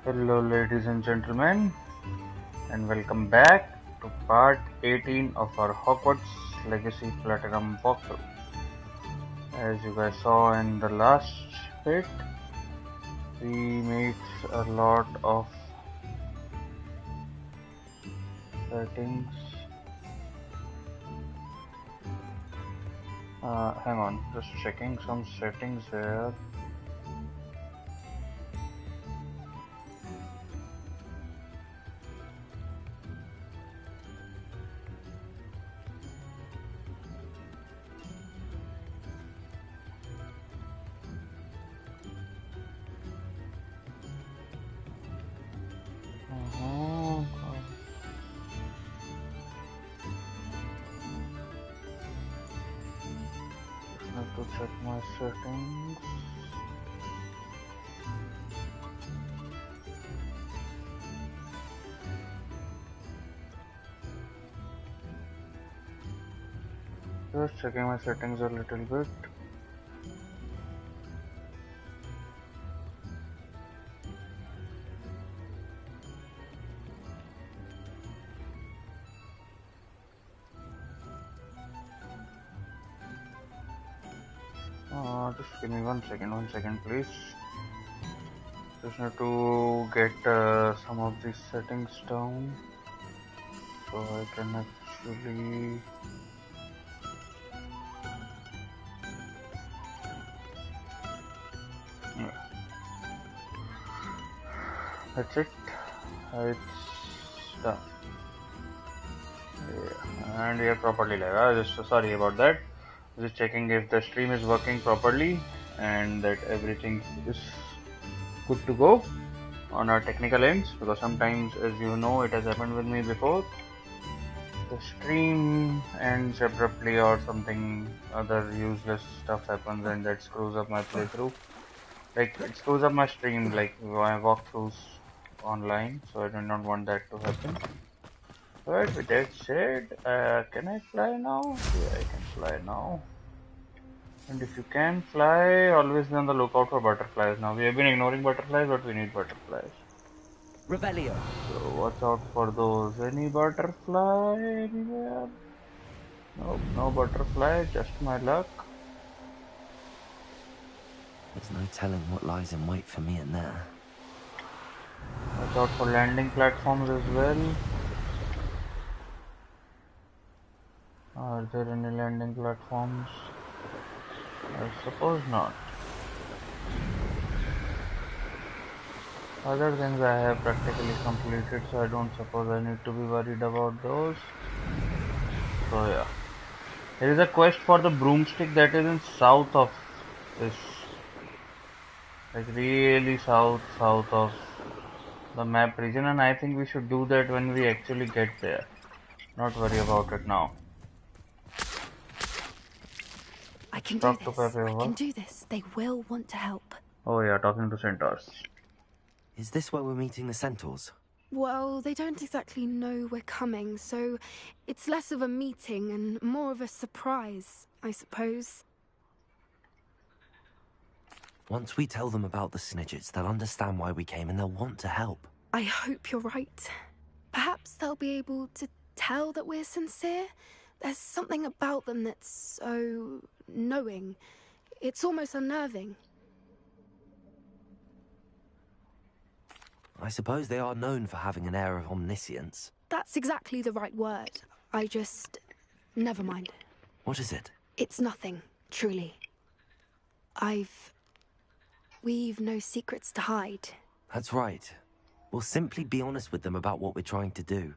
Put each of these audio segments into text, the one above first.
Hello, ladies and gentlemen, and welcome back to part 18 of our Hogwarts Legacy Platinum walkthrough. As you guys saw in the last bit, we made a lot of settings. Hang on, just checking some settings here. To check my settings. Just checking my settings a little bit. Just give me one second please. Just need to get some of these settings down so I can actually that's it. It's done. Yeah, and we are properly live. Just sorry about that. Just checking if the stream is working properly and that everything is good to go on our technical ends, because sometimes, as you know, it has happened with me before, the stream ends abruptly or something other useless stuff happens and that screws up my playthrough. Like, it screws up my stream, like my walkthroughs online, so I do not want that to happen. But with that said, can I fly now? Yeah, I can fly now. And if you can fly, always be on the lookout for butterflies. Now, we have been ignoring butterflies, but we need butterflies. Revelio. So watch out for those. Any butterfly anywhere? Nope, no butterfly, just my luck. There's no telling what lies in wait for me in there. Watch out for landing platforms as well. Are there any landing platforms? I suppose not. Other things I have practically completed, so I don't suppose I need to be worried about those. So yeah. There is a quest for the broomstick that is in south of this. Like really south of the map region, and I think we should do that when we actually get there. Not worry about it now. I can do this. I can do this. They will want to help. Oh yeah, talking to centaurs. Is this where we're meeting the centaurs? Well, they don't exactly know we're coming, so it's less of a meeting and more of a surprise, I suppose. Once we tell them about the Snidgets, they'll understand why we came and they'll want to help. I hope you're right. Perhaps they'll be able to tell that we're sincere. There's something about them that's so knowing. It's almost unnerving. I suppose they are known for having an air of omniscience. That's exactly the right word. Never mind. What is it? It's nothing, truly. We've no secrets to hide. That's right. We'll simply be honest with them about what we're trying to do.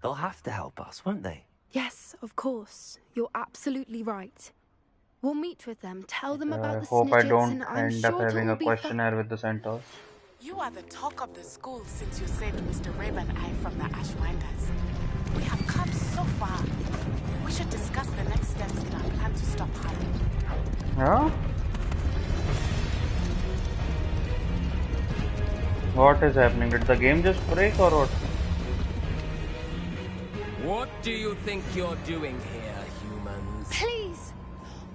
They'll have to help us, won't they? Yes, of course. You're absolutely right. We'll meet with them, tell them about the hope I Snidgets, don't and I'm end sure up having it will a be questionnaire with the centaurs. You are the talk of the school since you saved Mr. Raven Eye from the Ashwinders. We have come so far. We should discuss the next steps in our plan to stop Harry. Yeah? What is happening? Did the game just break or what? What do you think you're doing here, humans? Please!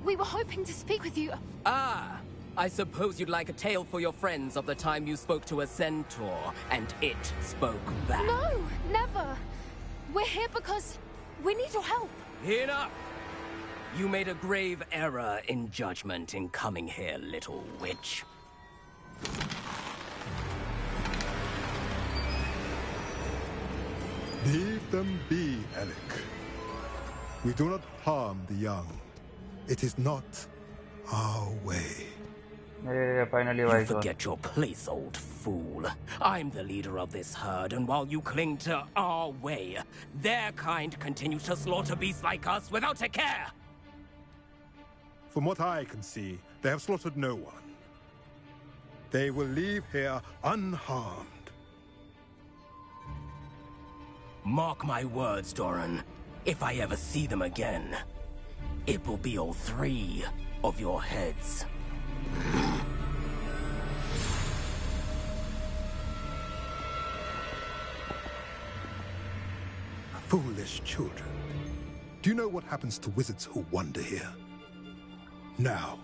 We were hoping to speak with you. Ah, I suppose you'd like a tale for your friends of the time you spoke to a centaur, and it spoke back. No, never. We're here because we need your help. Enough! You made a grave error in judgment in coming here, little witch. Leave them be, Alec. We do not harm the young. It is not our way. Yeah, finally, You wise one. forget your place, old fool. I'm the leader of this herd, and while you cling to our way, their kind continues to slaughter beasts like us without a care. From what I can see, they have slaughtered no one. They will leave here unharmed. Mark my words, Doran. If I ever see them again, it will be all 3 of your heads. Foolish children. Do you know what happens to wizards who wander here? Now,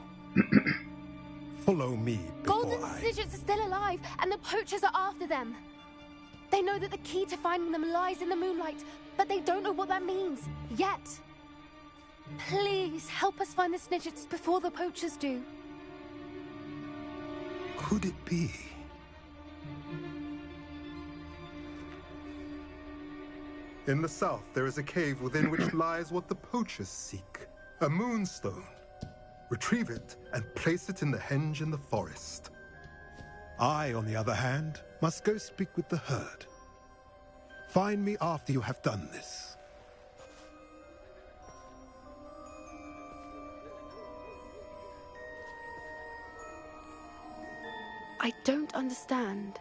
follow me before Golden Snidgets are still alive, and the poachers are after them. They know that the key to finding them lies in the moonlight, but they don't know what that means, yet. Please, help us find the Snidgets before the poachers do. Could it be? In the south, there is a cave within which lies what the poachers seek. A moonstone. Retrieve it and place it in the henge in the forest. I, on the other hand, must go speak with the herd. Find me after you have done this. I don't understand.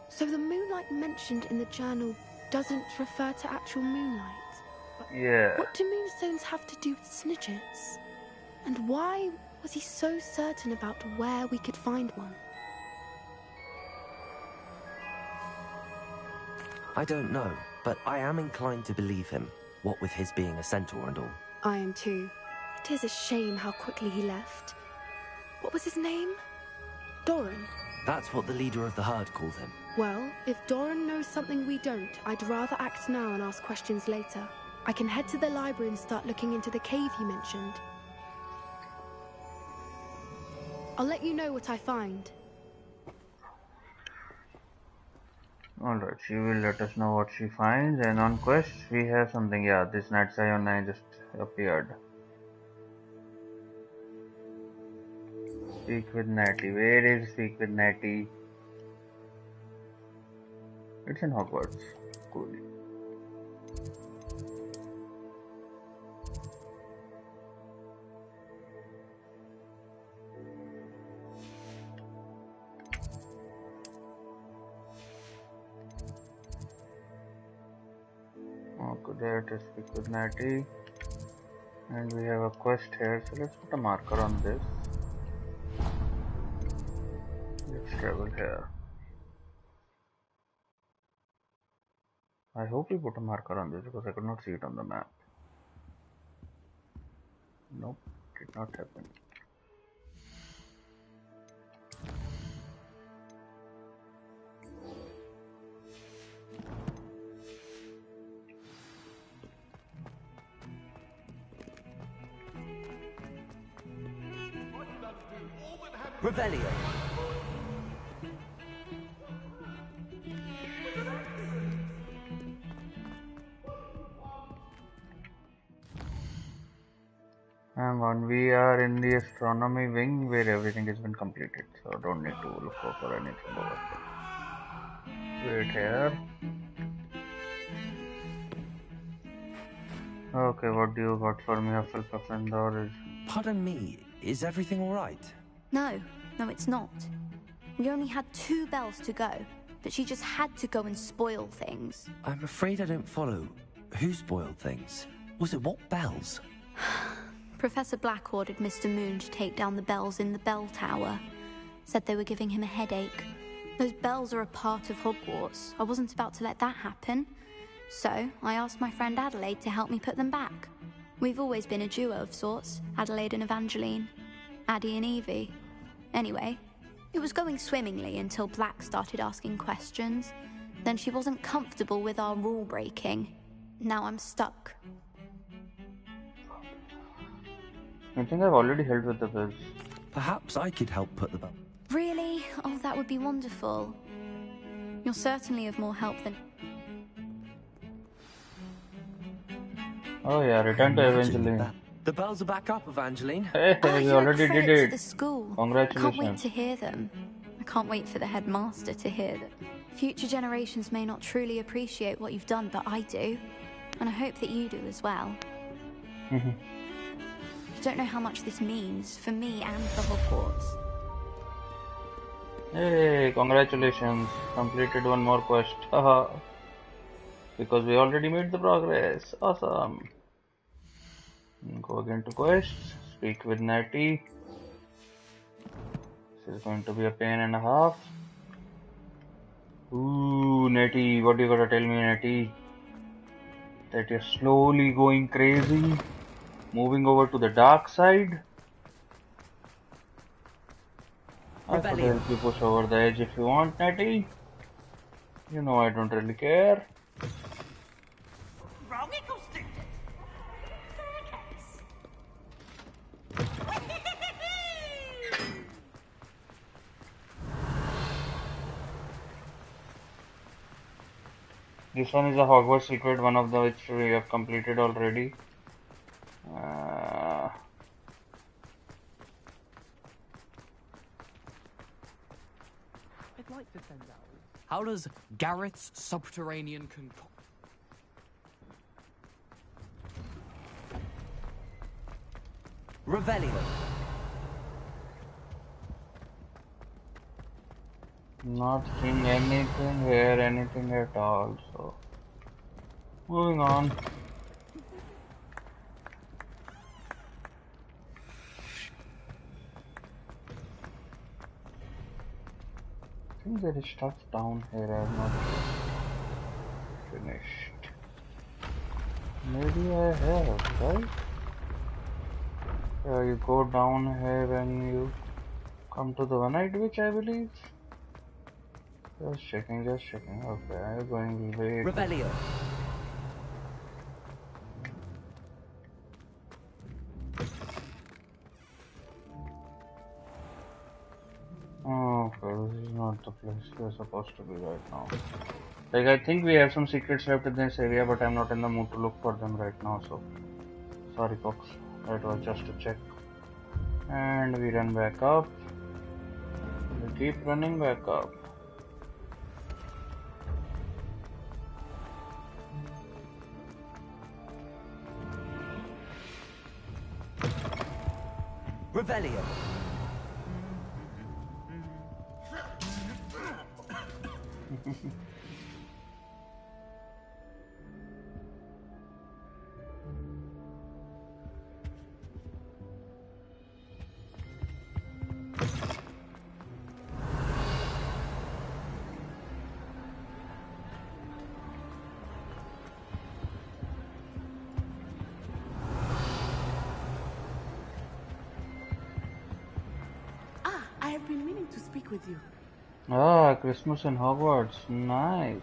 So the moonlight mentioned in the journal doesn't refer to actual moonlight. Yeah. What do moonstones have to do with Snidgets? And why was he so certain about where we could find one? I don't know, but I am inclined to believe him, what with his being a centaur and all. I am too. It is a shame how quickly he left. What was his name? Doran. That's what the leader of the herd called him. Well, if Doran knows something we don't, I'd rather act now and ask questions later. I can head to the library and start looking into the cave you mentioned. I'll let you know what I find. Alright, she will let us know what she finds. And on quest, we have something. Yeah, this Night Scion 9 just appeared. Speak with Natty. Where is Speak with Natty? It's in Hogwarts. Cool. Okay, there it is. Speak with Natty. And we have a quest here, so let's put a marker on this. Let's travel here. I hope we put a marker on this because I could not see it on the map. Nope, did not happen. Revelio! Hang on, we are in the astronomy wing where everything has been completed, so don't need to look for anything over there. Wait here. Okay, what do you got for me, Hufflepuff and Doris? Pardon me, is everything alright? No, it's not. We only had 2 bells to go, but she just had to go and spoil things. I'm afraid I don't follow. Who spoiled things? Was it what bells? Professor Black ordered Mr. Moon to take down the bells in the bell tower. Said they were giving him a headache. Those bells are a part of Hogwarts. I wasn't about to let that happen. So, I asked my friend Adelaide to help me put them back. We've always been a duo of sorts, Adelaide and Evangeline. Addie and Evie. Anyway, it was going swimmingly until Black started asking questions. Then she wasn't comfortable with our rule breaking. Now I'm stuck. I think I've already helped with the bills. Perhaps I could help put the bell. Really? Oh, that would be wonderful. You're certainly of more help than... Oh yeah, return to Imagine Evangeline. that. The bells are back up, Evangeline. Hey, we you're a already did credit to it. the school. I can't Congratulations. wait to hear them. I can't wait for the headmaster to hear them. Future generations may not truly appreciate what you've done, but I do. And I hope that you do as well. You don't know how much this means for me and for Hogwarts. Hey, congratulations. Completed one more quest. Haha. Because we already made the progress. Awesome. Go again to quests. Speak with Natty. This is going to be a pain and a half. Ooh, Natty, what you gotta tell me, Natty? That you're slowly going crazy, moving over to the dark side. I could help you push over the edge if you want, Natty. You know I don't really care. Wrong equals This one is a Hogwarts secret, one of the which we have completed already. I'd like to send out. How does Garrett's subterranean concoction? Revelio. Not seeing anything here, anything at all, so moving on. I think there is stuff down here I have not finished. Maybe I have, right? Yeah, you go down here when you come to the one-eyed witch, I believe. Just checking, just checking. Okay, I'm going way. Revelio. Oh, okay, this is not the place we're supposed to be right now. Like, I think we have some secrets left in this area, but I'm not in the mood to look for them right now, so sorry folks, that was just a check. And we run back up. We keep running back up. Revelio. I have been meaning to speak with you. Ah, Christmas in Hogwarts. Nice.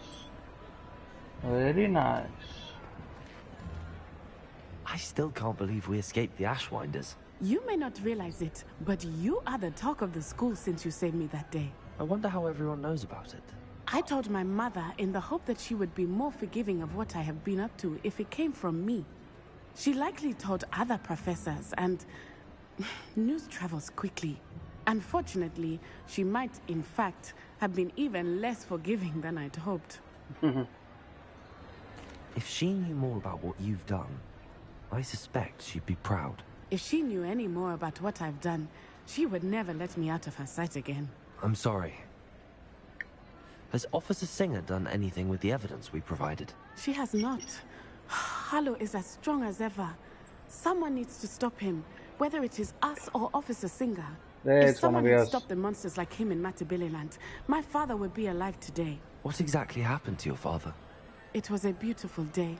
Very nice. I still can't believe we escaped the Ashwinders. You may not realize it, but you are the talk of the school since you saved me that day. I wonder how everyone knows about it. I told my mother in the hope that she would be more forgiving of what I have been up to if it came from me. She likely told other professors, and news travels quickly. Unfortunately, she might, in fact, have been even less forgiving than I'd hoped. If she knew more about what you've done, I suspect she'd be proud. If she knew any more about what I've done, she would never let me out of her sight again. I'm sorry. Has Officer Singer done anything with the evidence we provided? She has not. Harlow is as strong as ever. Someone needs to stop him, whether it is us or Officer Singer. If someone had stopped the monsters like him in Matabeleland, my father would be alive today. What exactly happened to your father? It was a beautiful day.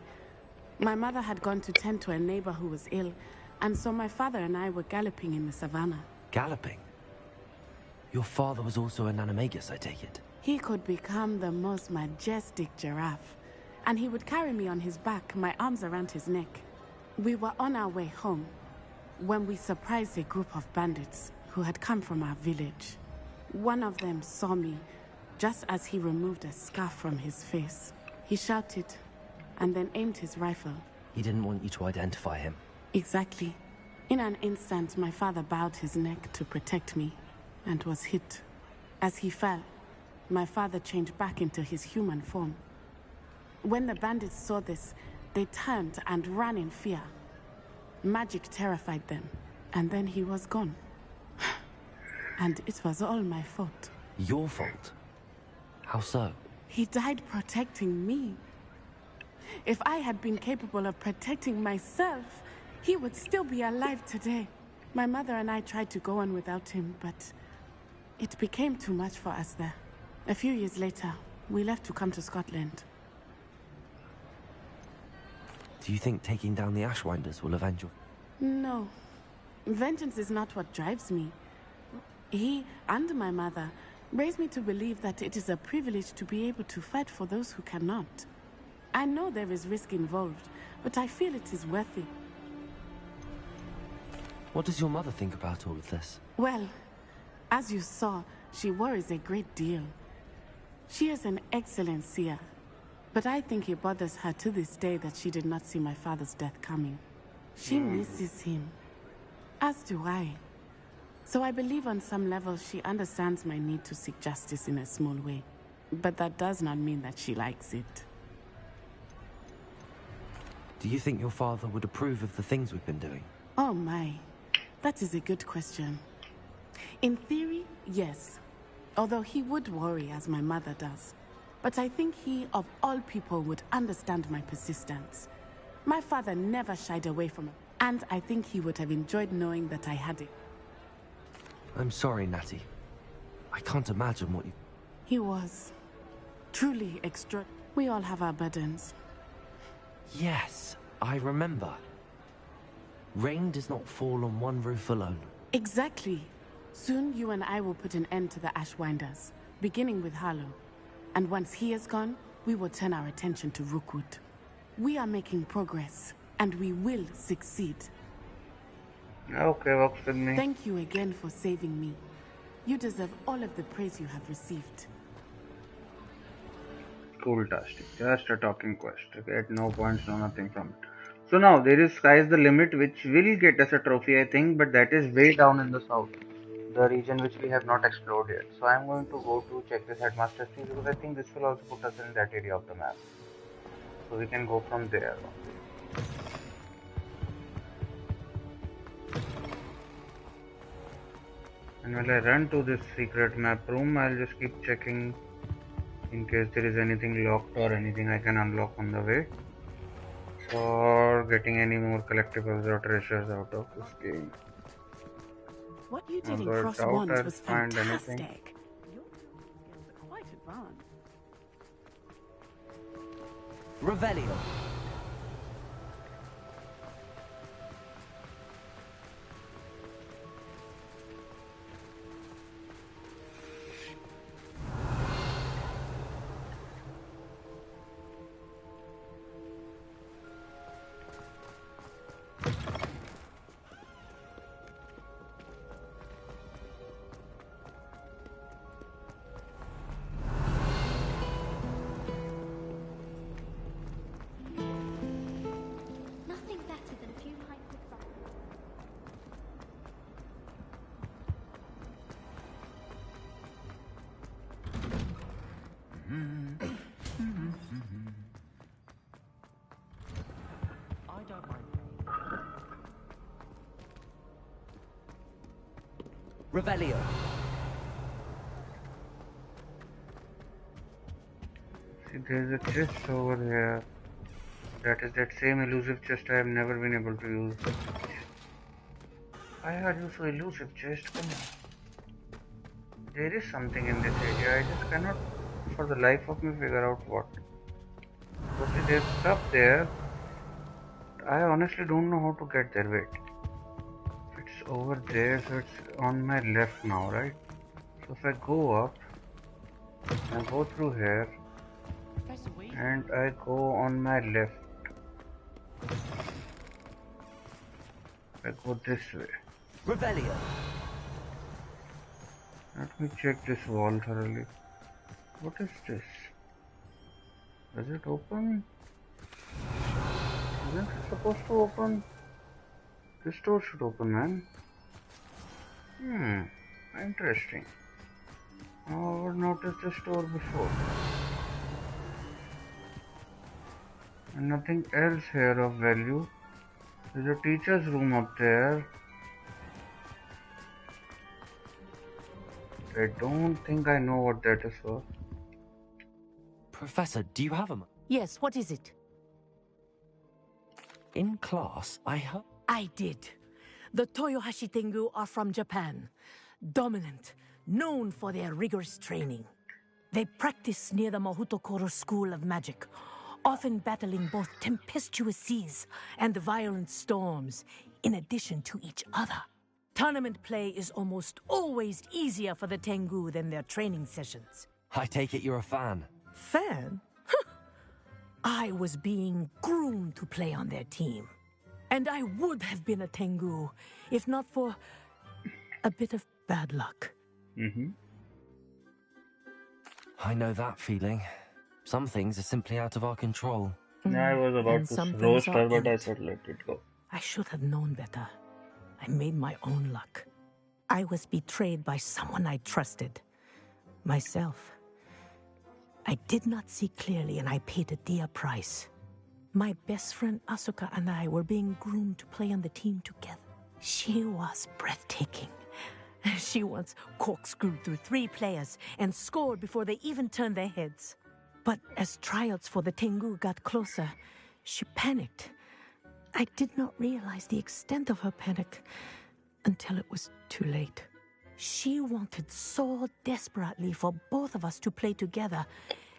My mother had gone to tend to a neighbor who was ill, and so my father and I were galloping in the savannah. Galloping? Your father was also an animagus, I take it? He could become the most majestic giraffe, and he would carry me on his back, my arms around his neck. We were on our way home when we surprised a group of bandits who had come from our village. One of them saw me just as he removed a scarf from his face. He shouted and then aimed his rifle. He didn't want you to identify him. Exactly. In an instant, my father bowed his neck to protect me and was hit. As he fell, my father changed back into his human form. When the bandits saw this, they turned and ran in fear. Magic terrified them, and then he was gone. And it was all my fault. Your fault? How so? He died protecting me. If I had been capable of protecting myself, he would still be alive today. My mother and I tried to go on without him, but it became too much for us there. A few years later, we left to come to Scotland. Do you think taking down the Ashwinders will avenge your... No. Vengeance is not what drives me. He and my mother raised me to believe that it is a privilege to be able to fight for those who cannot. I know there is risk involved, but I feel it is worth it. What does your mother think about all of this? Well, as you saw, she worries a great deal. She is an excellent seer, but I think it bothers her to this day that she did not see my father's death coming. She misses him, as do I. So I believe on some level she understands my need to seek justice in a small way. But that does not mean that she likes it. Do you think your father would approve of the things we've been doing? Oh my, that is a good question. In theory, yes. Although he would worry as my mother does. But I think he, of all people, would understand my persistence. My father never shied away from it, and I think he would have enjoyed knowing that I had it. I'm sorry, Natty. I can't imagine what you... He was truly extra. We all have our burdens. Yes, I remember. Rain does not fall on one roof alone. Exactly. Soon you and I will put an end to the Ashwinders, beginning with Harlow. And once he is gone, we will turn our attention to Rookwood. We are making progress, and we will succeed. Okay, works with me. Thank you again for saving me. You deserve all of the praise you have received. Cool-tastic. Just a talking quest. Get no points, no nothing from it. So now there is Sky's the Limit, which will get us a trophy, I think, but that is way down in the south, the region which we have not explored yet. So I'm going to go to check this Headmaster's Tree because I think this will also put us in that area of the map. So we can go from there. And when I run to this secret map room, I'll just keep checking in case there is anything locked or anything I can unlock on the way, or getting any more collectibles or treasures out of this game. What you did in Although I Cross doubt Wands I'll was find anything. fantastic. Your skills are quite advanced. Revelio. Nothing better than a few pints of fun. I don't mind. Revelio. See, there's a chest over here. That is that same elusive chest I have never been able to use. Why are you so elusive, chest? Come on. There is something in this area. I just cannot, for the life of me, figure out what. So see, there's stuff there. I honestly don't know how to get there. Wait. It's over there, so it's on my left now, right? So if I go up, I go through here, Professor Wade? and I go on my left. I go this way. Revelio. Let me check this wall thoroughly. What is this? Is it open? Isn't it supposed to open? This door should open, man. Interesting. I never noticed this door before. And nothing else here of value. There's a teacher's room up there. I don't think I know what that is for. Professor, do you have a... Yes, what is it? In class, I heard... I did. The Toyohashi Tengu are from Japan. Dominant, known for their rigorous training. They practice near the Mahutokoro School of Magic, often battling both tempestuous seas and violent storms, in addition to each other. Tournament play is almost always easier for the Tengu than their training sessions. I take it you're a fan. Fan? I was being groomed to play on their team. And I would have been a Tengu, if not for a bit of bad luck. I know that feeling. Some things are simply out of our control. I was about And some to things roast are her, but in I it. said let it go. I should have known better. I made my own luck. I was betrayed by someone I trusted. Myself. I did not see clearly, and I paid a dear price. My best friend Asuka and I were being groomed to play on the team together. She was breathtaking. She once corkscrewed through 3 players and scored before they even turned their heads. But as tryouts for the Tengu got closer, she panicked. I did not realize the extent of her panic until it was too late. She wanted so desperately for both of us to play together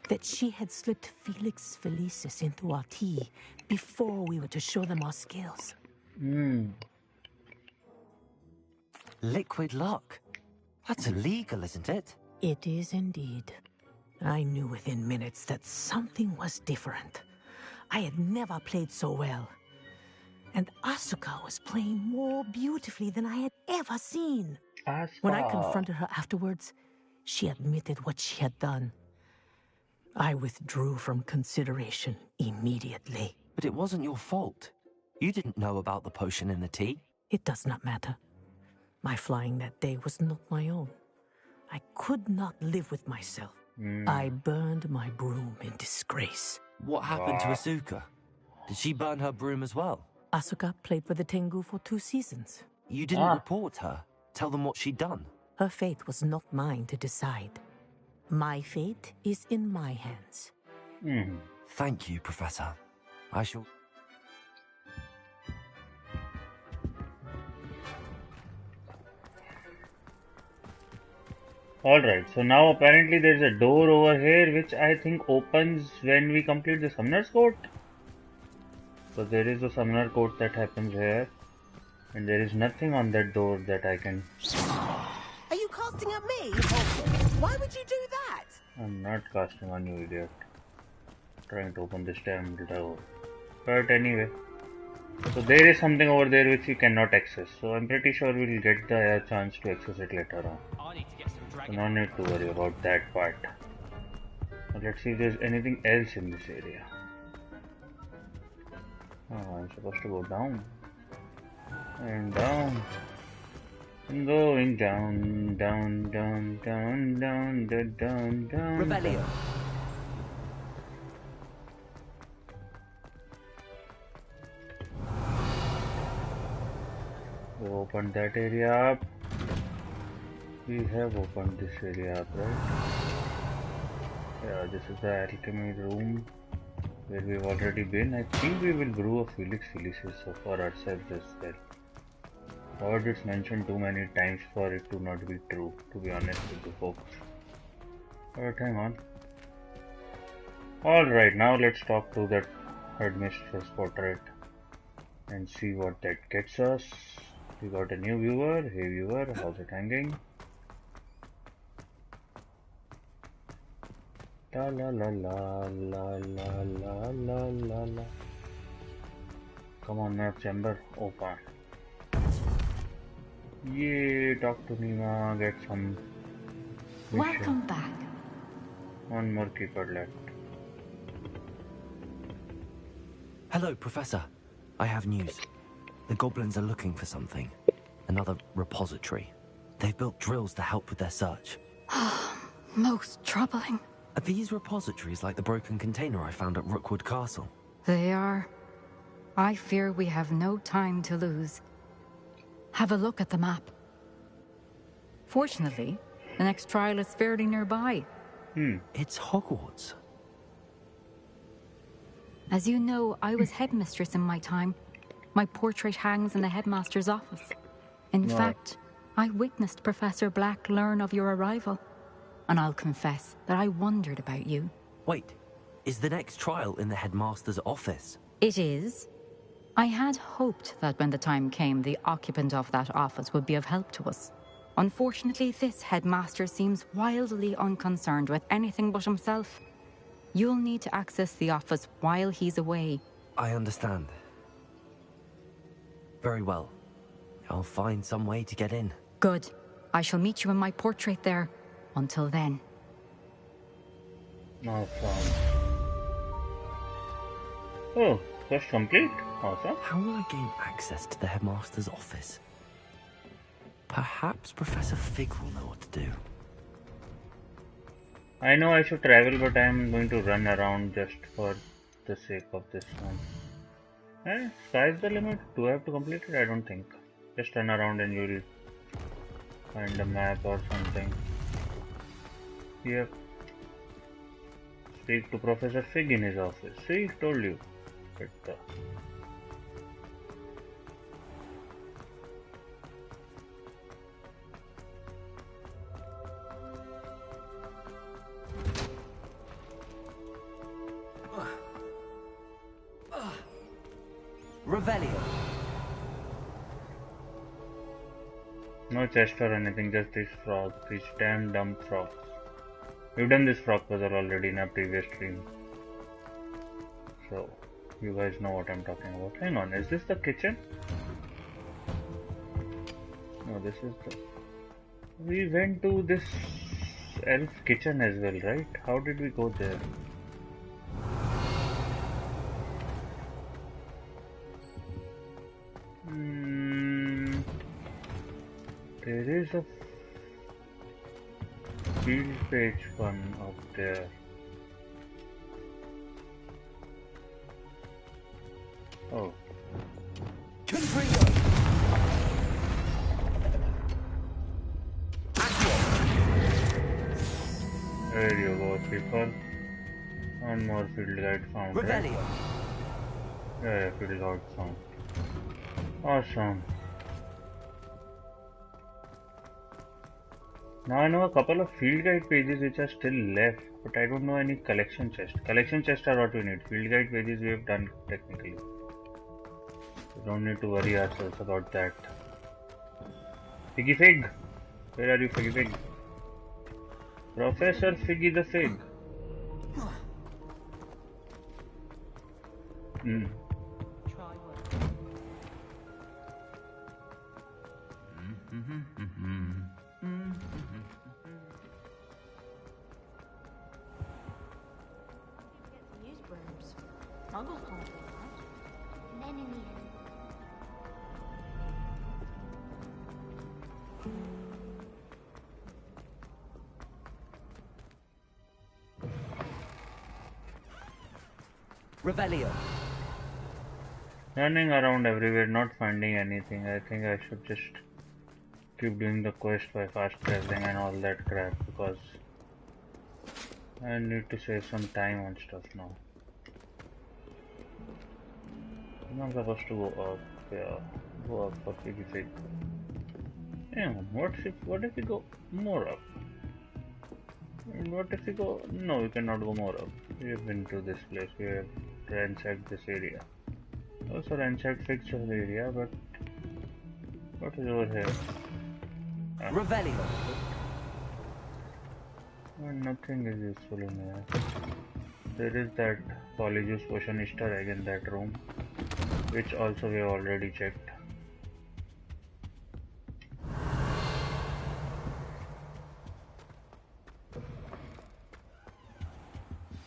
that she had slipped Felix Felicis into our tea before we were to show them our skills. Liquid luck. That's illegal, isn't it? It is indeed. I knew within minutes that something was different. I had never played so well. And Asuka was playing more beautifully than I had ever seen. When I confronted her afterwards, she admitted what she had done. I withdrew from consideration immediately. But it wasn't your fault. You didn't know about the potion in the tea. It does not matter. My flying that day was not my own. I could not live with myself. I burned my broom in disgrace. What happened to Asuka? Did she burn her broom as well? Asuka played for the Tengu for 2 seasons. You didn't report her? Tell them what she'd done? Her fate was not mine to decide. My fate is in my hands. Thank you, Professor. I shall... Alright, so now apparently there's a door over here which I think opens when we complete the Summoner's Court. So there is a Summoner Court that happens here. And there is nothing on that door that I can... Are you casting at me? Why would you do that? I'm not casting on you, idiot. Trying to open this damn door. But anyway. So there is something over there which we cannot access. So I'm pretty sure we'll get the chance to access it later on. I need to get some So dragon. no need to worry about that part. Now let's see if there's anything else in this area. Oh, I'm supposed to go down. And down. And going down, down, down, down, down, down, down, down. Revelio. We opened that area up. We have opened this area up, right? Yeah, this is the alchemy room where we've already been. I think we will brew a Felix Felicis for ourselves as well. Heard it's mentioned too many times for it to not be true, to be honest with you folks. But hang on. Alright, now let's talk to that headmistress portrait and see what that gets us. We got a new viewer. Hey viewer, how's it hanging? La la la la la la la la la la. Come on, map chamber, open. Yay, talk to Nima, get some mission. Welcome back. One more keeper left. Hello, Professor. I have news. The goblins are looking for something. Another repository. They've built drills to help with their search. Most troubling. Are these repositories like the broken container I found at Rookwood Castle? They are. I fear we have no time to lose. Have a look at the map. Fortunately, the next trial is fairly nearby. It's Hogwarts. As you know, I was headmistress in my time. My portrait hangs in the headmaster's office. In fact, I witnessed Professor Black learn of your arrival. And I'll confess that I wondered about you. Wait, is the next trial in the headmaster's office? It is. I had hoped that when the time came, the occupant of that office would be of help to us. Unfortunately, this headmaster seems wildly unconcerned with anything but himself. You'll need to access the office while he's away. I understand. Very well. I'll find some way to get in. Good. I shall meet you in my portrait there. Until then. Awesome. Oh, quest complete. Awesome. How will I gain access to the headmaster's office? Perhaps Professor Fig will know what to do. I know I should travel, but I'm going to run around just for the sake of this one. Sky's the limit. Do I have to complete it? I don't think. Just run around and you'll find a map or something. Yep. Speak to Professor Fig in his office. See, told you. Revelio. No chest or anything, just these frogs, these damn dumb frogs. We've done this frog puzzle already in a previous stream. So, you guys know what I'm talking about. Hang on, is this the kitchen? No, this is the... We went to this elf kitchen as well, right? How did we go there? There is a field page one up there. Oh. There you go, people. One more field guide found. Right? Yeah, field guide found. Awesome. Now I know a couple of field guide pages which are still left, but I don't know any collection chest. Collection chests are what we need. Field guide pages we have done technically. We don't need to worry ourselves about that. Figgy Fig! Where are you, Figgy Fig? Professor Figgy the Fig. Revelio. Running around everywhere, not finding anything. I think I should just keep doing the quest by fast traveling and all that crap, because I need to save some time on stuff now. I'm supposed to go up, yeah, go up for Figgy Fig. Hang on, what if we go more up? And what if we go, no, we cannot go more up. We have been to this place, we have ransacked this area. Also ransacked Fig's area, but what is over here? Revelio. Nothing is useful in here. There is that Polyjuice potion Easter egg in that room, which also we have already checked.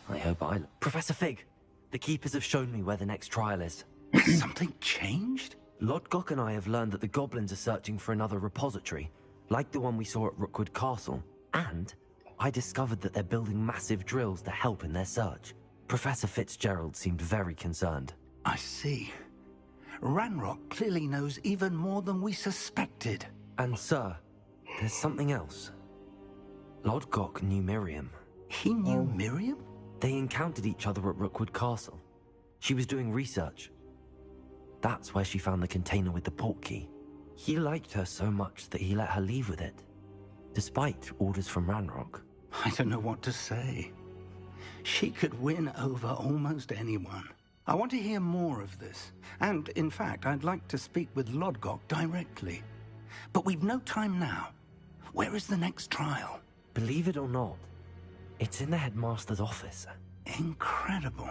I hope Professor Fig, the Keepers have shown me where the next trial is. Something changed? Lodgok and I have learned that the goblins are searching for another repository, like the one we saw at Rookwood Castle. And I discovered that they're building massive drills to help in their search. Professor Fitzgerald seemed very concerned. I see. Ranrock clearly knows even more than we suspected. And sir, there's something else. Lodgok knew Miriam. He knew Miriam? They encountered each other at Rookwood Castle. She was doing research. That's where she found the container with the portkey. He liked her so much that he let her leave with it, despite orders from Ranrock. I don't know what to say. She could win over almost anyone. I want to hear more of this. And, in fact, I'd like to speak with Lodgok directly. But we've no time now. Where is the next trial? Believe it or not, it's in the headmaster's office. Incredible.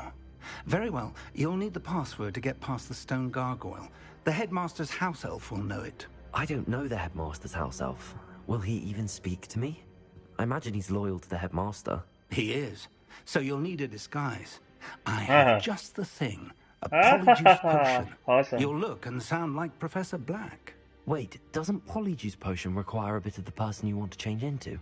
Very well. You'll need the password to get past the stone gargoyle. The headmaster's house elf will know it. I don't know the headmaster's house elf. Will he even speak to me? I imagine he's loyal to the headmaster. He is. So you'll need a disguise. I have just the thing. A Polyjuice potion. Awesome. You'll look and sound like Professor Black. Wait, doesn't Polyjuice potion require a bit of the person you want to change into?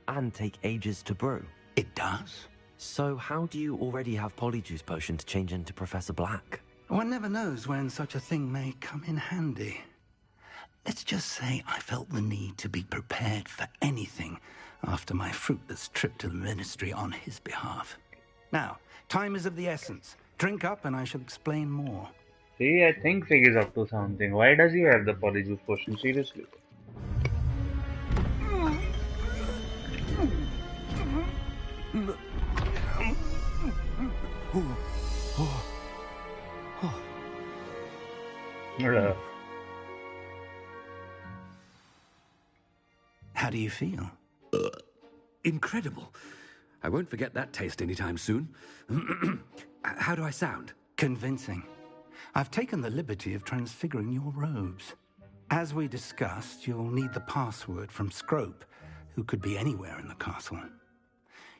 And take ages to brew? It does. So how do you already have Polyjuice potion to change into Professor Black? One never knows when such a thing may come in handy. Let's just say I felt the need to be prepared for anything after my fruitless trip to the Ministry on his behalf. Now, time is of the essence. Drink up and I shall explain more. See, I think Fig is up to something. Why does he have the Polyjuice potion? Seriously. How do you feel? Incredible. I won't forget that taste anytime soon. How do I sound? Convincing. I've taken the liberty of transfiguring your robes. As we discussed, you'll need the password from Scrope, who could be anywhere in the castle.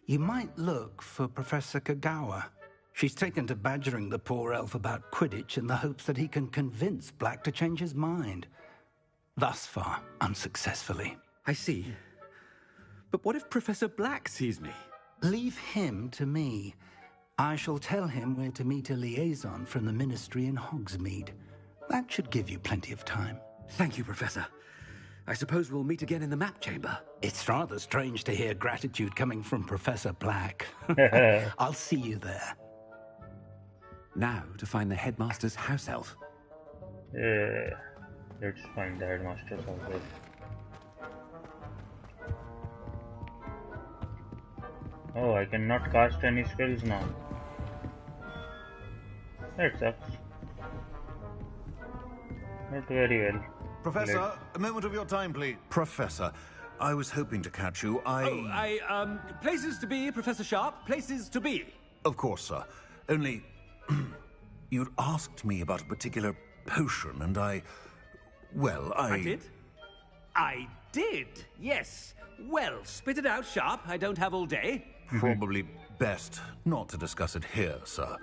You might look for Professor Kagawa. She's taken to badgering the poor elf about Quidditch in the hopes that he can convince Black to change his mind. Thus far, unsuccessfully. I see. But what if Professor Black sees me? Leave him to me. I shall tell him where to meet a liaison from the Ministry in Hogsmeade. That should give you plenty of time. Thank you, Professor. I suppose we'll meet again in the map chamber. It's rather strange to hear gratitude coming from Professor Black. I'll see you there. Now to find the headmaster's house elf. Let's find the headmaster's house. Oh, I cannot cast any spells now. That sucks. Not very well. Professor, a moment of your time, please. Professor, I was hoping to catch you. Places to be, Professor Sharp. Places to be. Of course, sir. Only, you'd asked me about a particular potion, and I did? I did, yes. Well, spit it out, Sharp. I don't have all day. Probably best not to discuss it here, sir.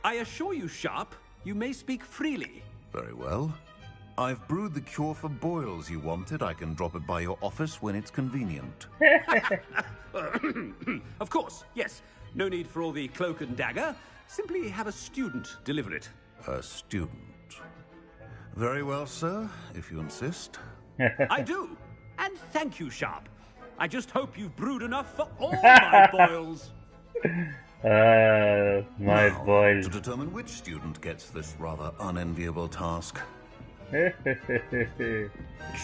I assure you, Sharp, you may speak freely. Very well. I've brewed the cure for boils you wanted. I can drop it by your office when it's convenient. Of course, yes. No need for all the cloak and dagger. Simply have a student deliver it. A student. Very well, sir, if you insist. I do. And thank you, Sharp. I just hope you've brewed enough for all my boils. My boils. To determine which student gets this rather unenviable task.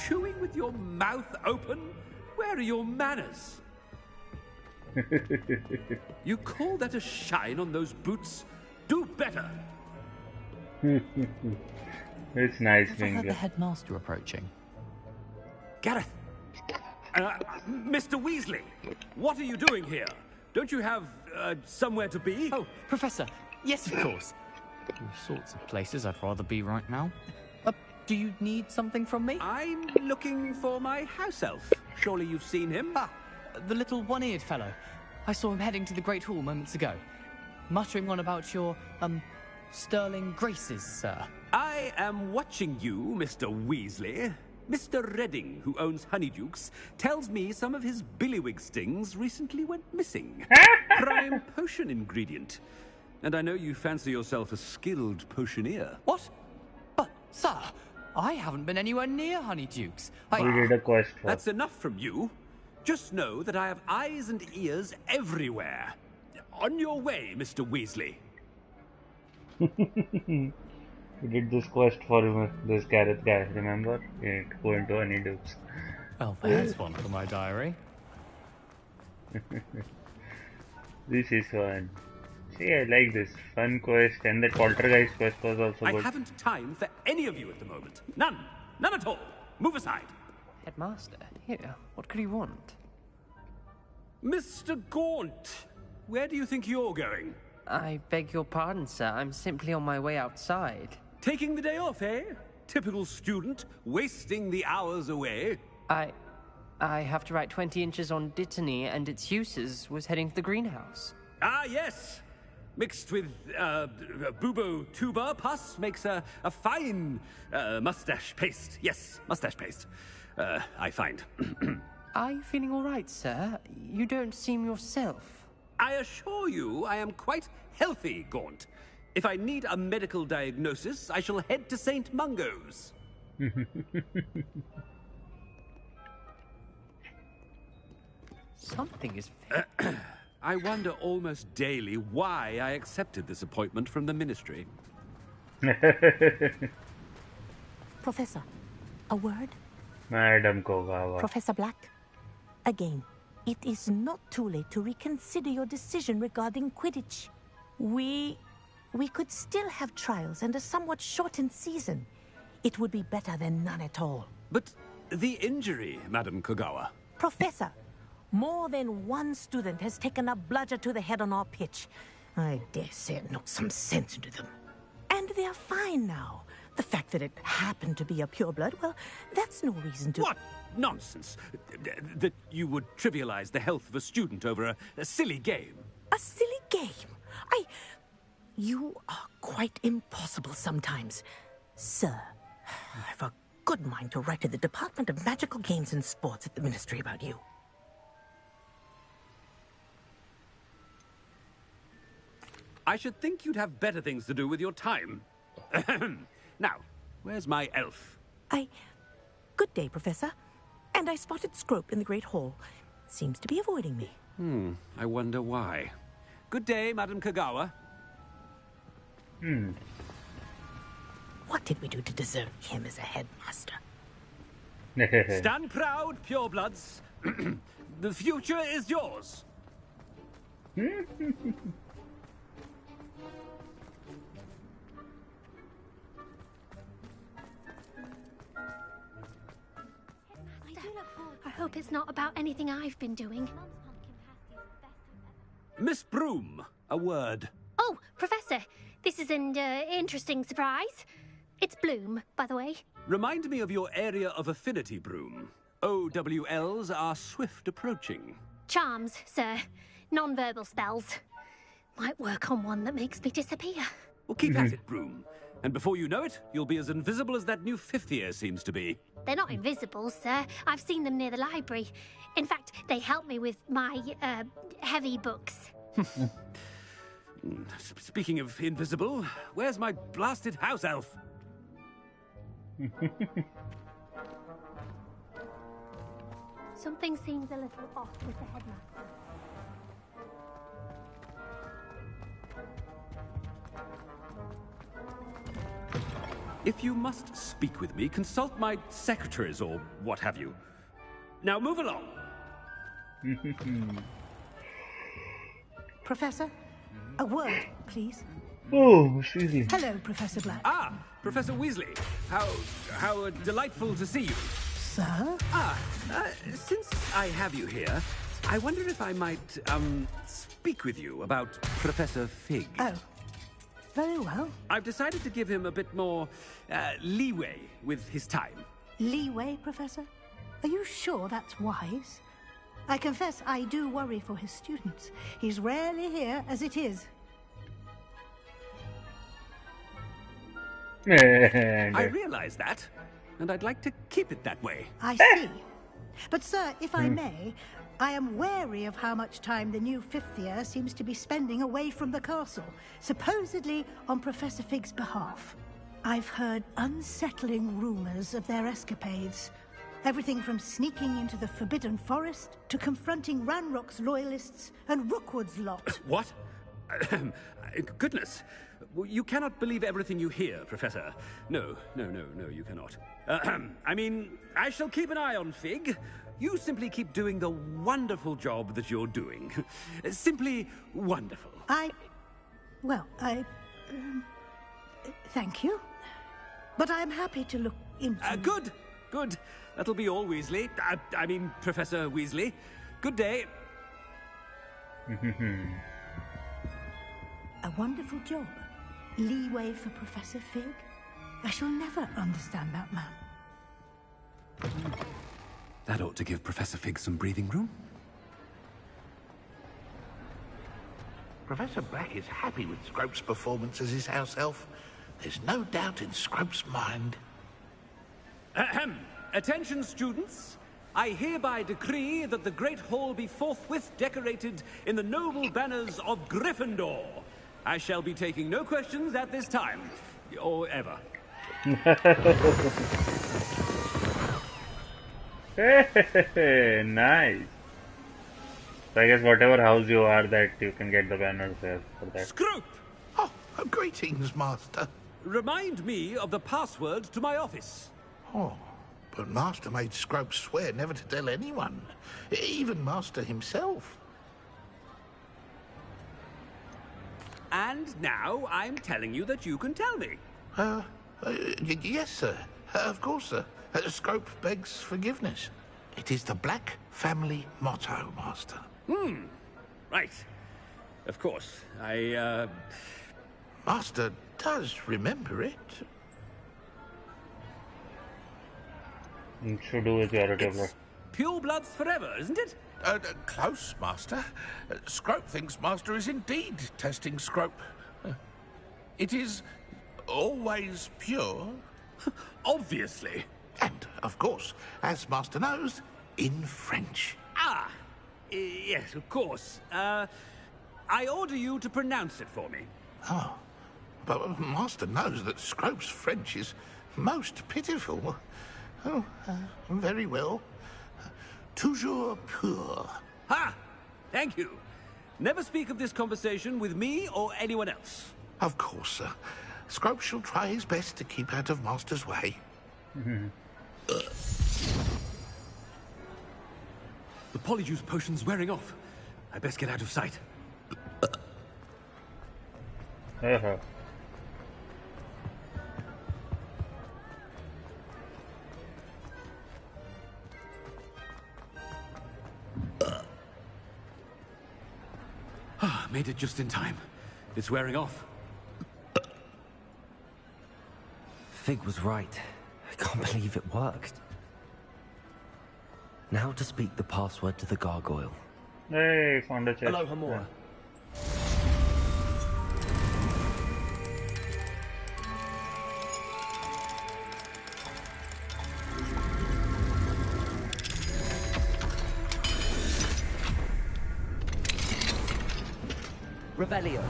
Chewing with your mouth open? Where are your manners? You call that a shine on those boots? Do better. It's nice I've being heard there. the headmaster approaching. Gareth, Mr. Weasley, what are you doing here? Don't you have somewhere to be? Oh, Professor. Yes, of course. All sorts of places I'd rather be right now. Do you need something from me? I'm looking for my house elf. Surely you've seen him? Ah, the little one-eared fellow. I saw him heading to the Great Hall moments ago, muttering on about your, sterling graces, sir. I am watching you, Mr. Weasley. Mr. Redding, who owns Honeydukes, tells me some of his billywig stings recently went missing. Prime potion ingredient. And I know you fancy yourself a skilled potioneer. What? But, sir, I haven't been anywhere near Honeydukes. We did a quest for. That's enough from you. Just know that I have eyes and ears everywhere. On your way, Mr. Weasley. We did this quest for this Gareth guy, remember? Go into Honeydukes. Well, there's one for my diary. This is fun. See, I like this. Fun quest, and the poltergeist quest was also good. I haven't time for any of you at the moment. None. None at all. Move aside. Headmaster, here. What could he want? Mr. Gaunt, where do you think you're going? I beg your pardon, sir. I'm simply on my way outside. Taking the day off, eh? Typical student, wasting the hours away. I have to write 20 inches on Dittany and its uses. Was heading to the greenhouse. Ah, yes. Mixed with bubo tuber pus makes a fine mustache paste. Yes, mustache paste. I find. Are you feeling all right, sir? You don't seem yourself. I assure you I am quite healthy, Gaunt. If I need a medical diagnosis, I shall head to St. Mungo's. Something is... I wonder almost daily why I accepted this appointment from the Ministry. Professor, a word? Madam Kogawa. Professor Black, again, it is not too late to reconsider your decision regarding Quidditch. We could still have trials and a somewhat shortened season. It would be better than none at all. But the injury, Madam Kogawa. Professor, more than one student has taken a bludger to the head on our pitch. I dare say it knocked some sense into them. And they're fine now. The fact that it happened to be a pureblood, well, that's no reason to... What nonsense! That you would trivialize the health of a student over a silly game. A silly game? You are quite impossible sometimes. Sir, I've a good mind to write to the Department of Magical Games and Sports at the Ministry about you. I should think you'd have better things to do with your time. Now, where's my elf? Good day, Professor. And I spotted Scrope in the Great Hall. Seems to be avoiding me. I wonder why. Good day, Madam Kogawa. What did we do to deserve him as a headmaster? Stand proud, purebloods. The future is yours. I hope it's not about anything I've been doing. Miss Broom, a word. Oh, Professor, this is an interesting surprise. It's Bloom, by the way. Remind me of your area of affinity, Broom. OWLs are swift approaching. Charms, sir. Non-verbal spells. Might work on one that makes me disappear. Well, keep at it, Broom. And before you know it, you'll be as invisible as that new fifth year seems to be. They're not invisible, sir. I've seen them near the library. In fact, they help me with my, heavy books. Speaking of invisible, where's my blasted house elf? Something seems a little off with the headmaster. If you must speak with me, consult my secretaries or what have you. Now move along. Professor, a word, please. Oh, excuse Hello, Professor Black. Ah, Professor Weasley. How delightful to see you. Sir? Since I have you here, I wonder if I might, speak with you about Professor Fig. Oh, very well. I've decided to give him a bit more, leeway with his time. Leeway, Professor? Are you sure that's wise? I confess I do worry for his students. He's rarely here as it is. I realize that, and I'd like to keep it that way. I see. But, sir, if I may, I am wary of how much time the new fifth year seems to be spending away from the castle, supposedly on Professor Fig's behalf. I've heard unsettling rumors of their escapades. Everything from sneaking into the Forbidden Forest to confronting Ranrock's loyalists and Rookwood's lot. What? Goodness. You cannot believe everything you hear, Professor. No, you cannot. I mean, I shall keep an eye on Fig. You simply keep doing the wonderful job that you're doing. Simply wonderful. Thank you. But I'm happy to look into... Good. That'll be all, Weasley. I mean, Professor Weasley. Good day. A wonderful job. Leeway for Professor Fig? I shall never understand that man. That ought to give Professor Fig some breathing room. Professor Black is happy with Scrope's performance as his house elf. There's no doubt in Scrope's mind. Ahem. Attention, students. I hereby decree that the Great Hall be forthwith decorated in the noble banners of Gryffindor. I shall be taking no questions at this time, or ever. Nice. So I guess whatever house you are, that you can get the banners there for that. Scrope! Oh, greetings, Master. Remind me of the password to my office. Oh, but Master made Scrope swear never to tell anyone, even Master himself. And now I'm telling you that you can tell me. Yes, sir. Of course, sir. Scrope begs forgiveness. It is the Black family motto, Master. Right. Of course. Master does remember it. To do with your It's pure bloods forever, isn't it? Close, Master. Scrope thinks Master is indeed testing Scrope. It is always pure. Obviously. And, of course, as Master knows, in French. Yes, of course. I order you to pronounce it for me. Oh, but Master knows that Scrope's French is most pitiful. Oh, very well. Toujours pur. Ha! Thank you. Never speak of this conversation with me or anyone else. Of course, sir. Scrope shall try his best to keep out of Master's way. The Polyjuice potion's wearing off. I best get out of sight. Made it just in time. It's wearing off. Fig was right. I can't believe it worked. Now to speak the password to the gargoyle. Hey, found a chest. Hello, Hamora. Revelio.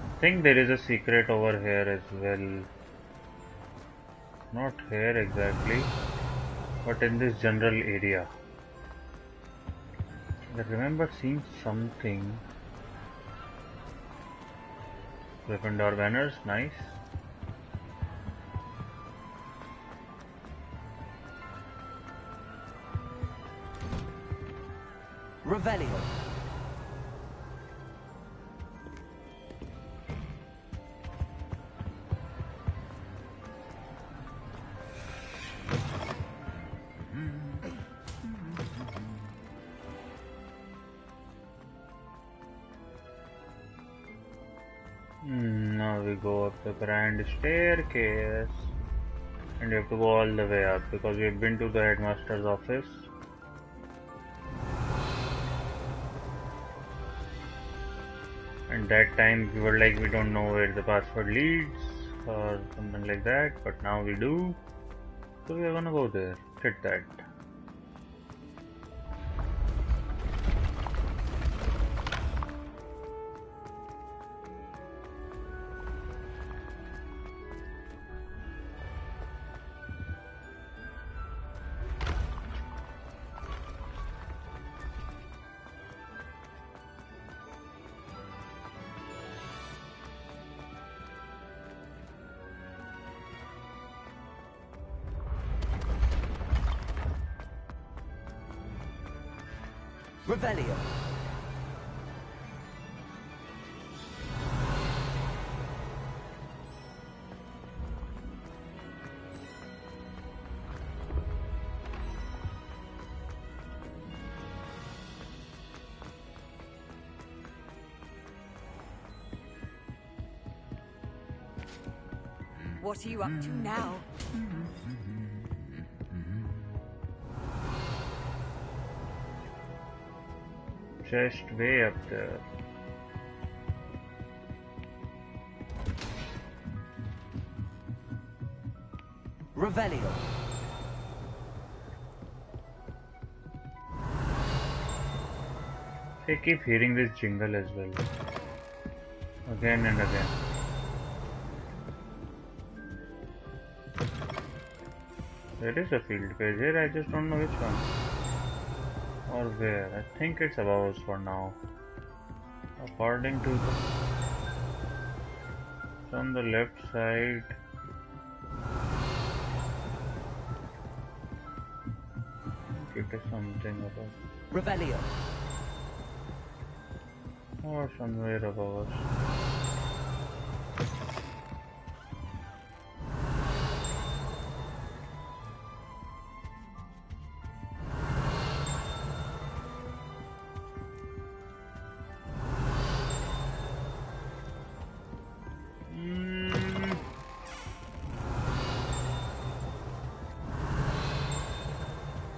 I think there is a secret over here as well. Not here exactly, but in this general area. I remember seeing something. Gryffindor banners, nice. Revelio. Now we go up the grand staircase, and you have to go all the way up because we've been to the headmaster's office. And that time we were like, we don't know where the password leads or something like that, but now we do. So we are gonna go there, hit that. Revelio. What are you up to now? Just way up there. Revelio. I keep hearing this jingle as well. Again and again. There is a field page here, I just don't know which one. Or where. I think it's above us for now. According to the... It's on the left side. It is something above. Revelio. Or somewhere above us.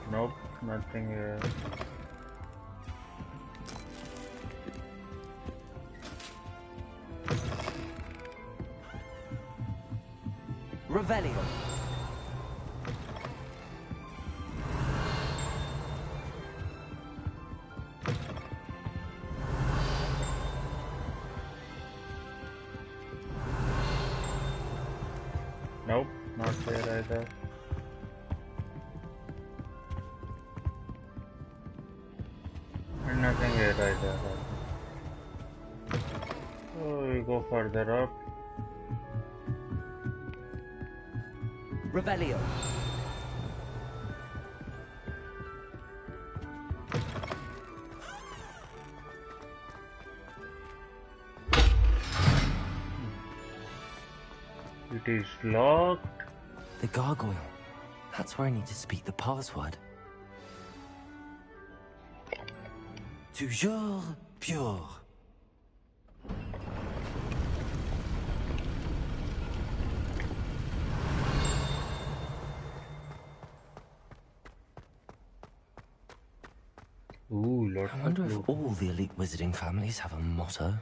Nope, nothing here. Revelio. Nope, not there either. And nothing here either. So we go further up. Revelio. It is locked. The gargoyle. That's where I need to speak the password. Toujours pure. Ooh, lots I wonder of if all the elite wizarding families have a motto.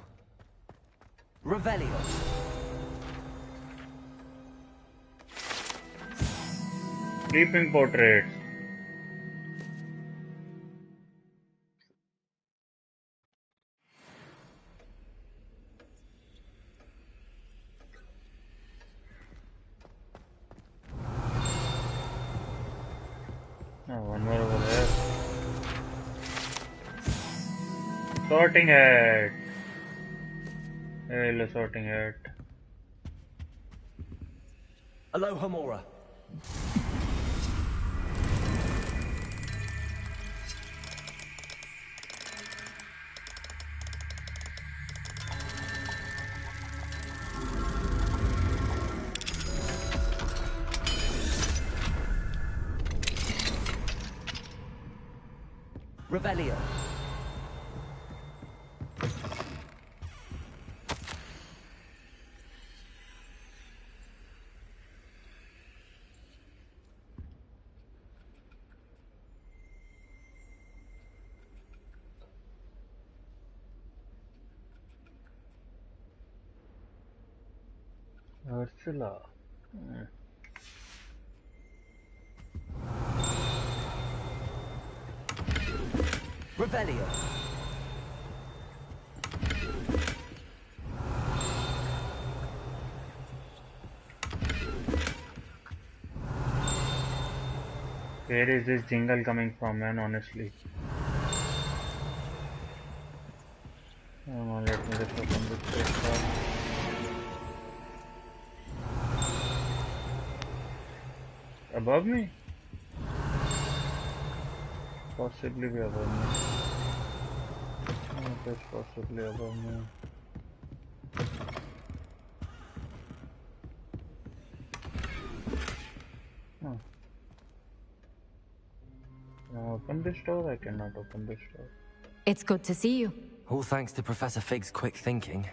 Revelio. sleeping portraits. Oh, one more over there. Sorting hat. Hello, sorting hat. Aloha Mora. Revelio. Ursula. Revelio. Where is this jingle coming from, man, honestly? Come on, let me just open this page first. Above me? Possibly be above me. It is possibly above me. Huh. Can I open this door? I cannot open this door. It's good to see you. All thanks to Professor Fig's quick thinking.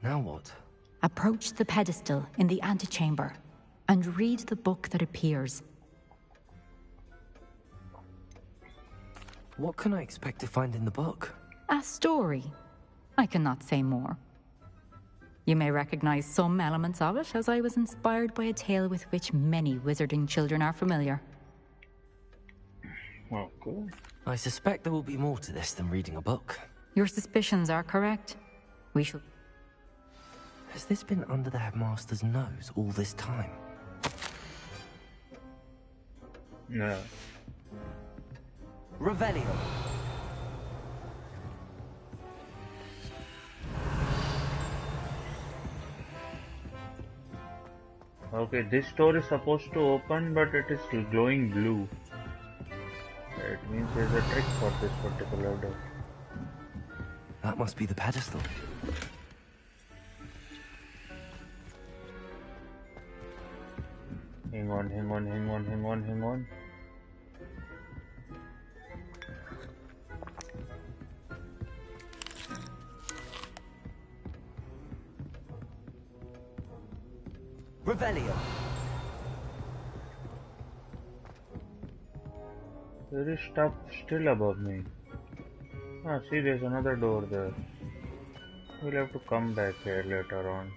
Now what? Approach the pedestal in the antechamber and read the book that appears. What can I expect to find in the book? A story. I cannot say more. You may recognize some elements of it, as I was inspired by a tale with which many wizarding children are familiar. Oh, cool. I suspect there will be more to this than reading a book. Your suspicions are correct. We shall... Has this been under the headmaster's nose all this time? No. Revelio. Okay, this door is supposed to open, but it is glowing blue. It means there's a trick for this particular door. That must be the pedestal. Hang on, hang on, hang on, hang on, hang on. Revelio. There is stuff still above me. Ah, see, there's another door there. We'll have to come back here later on.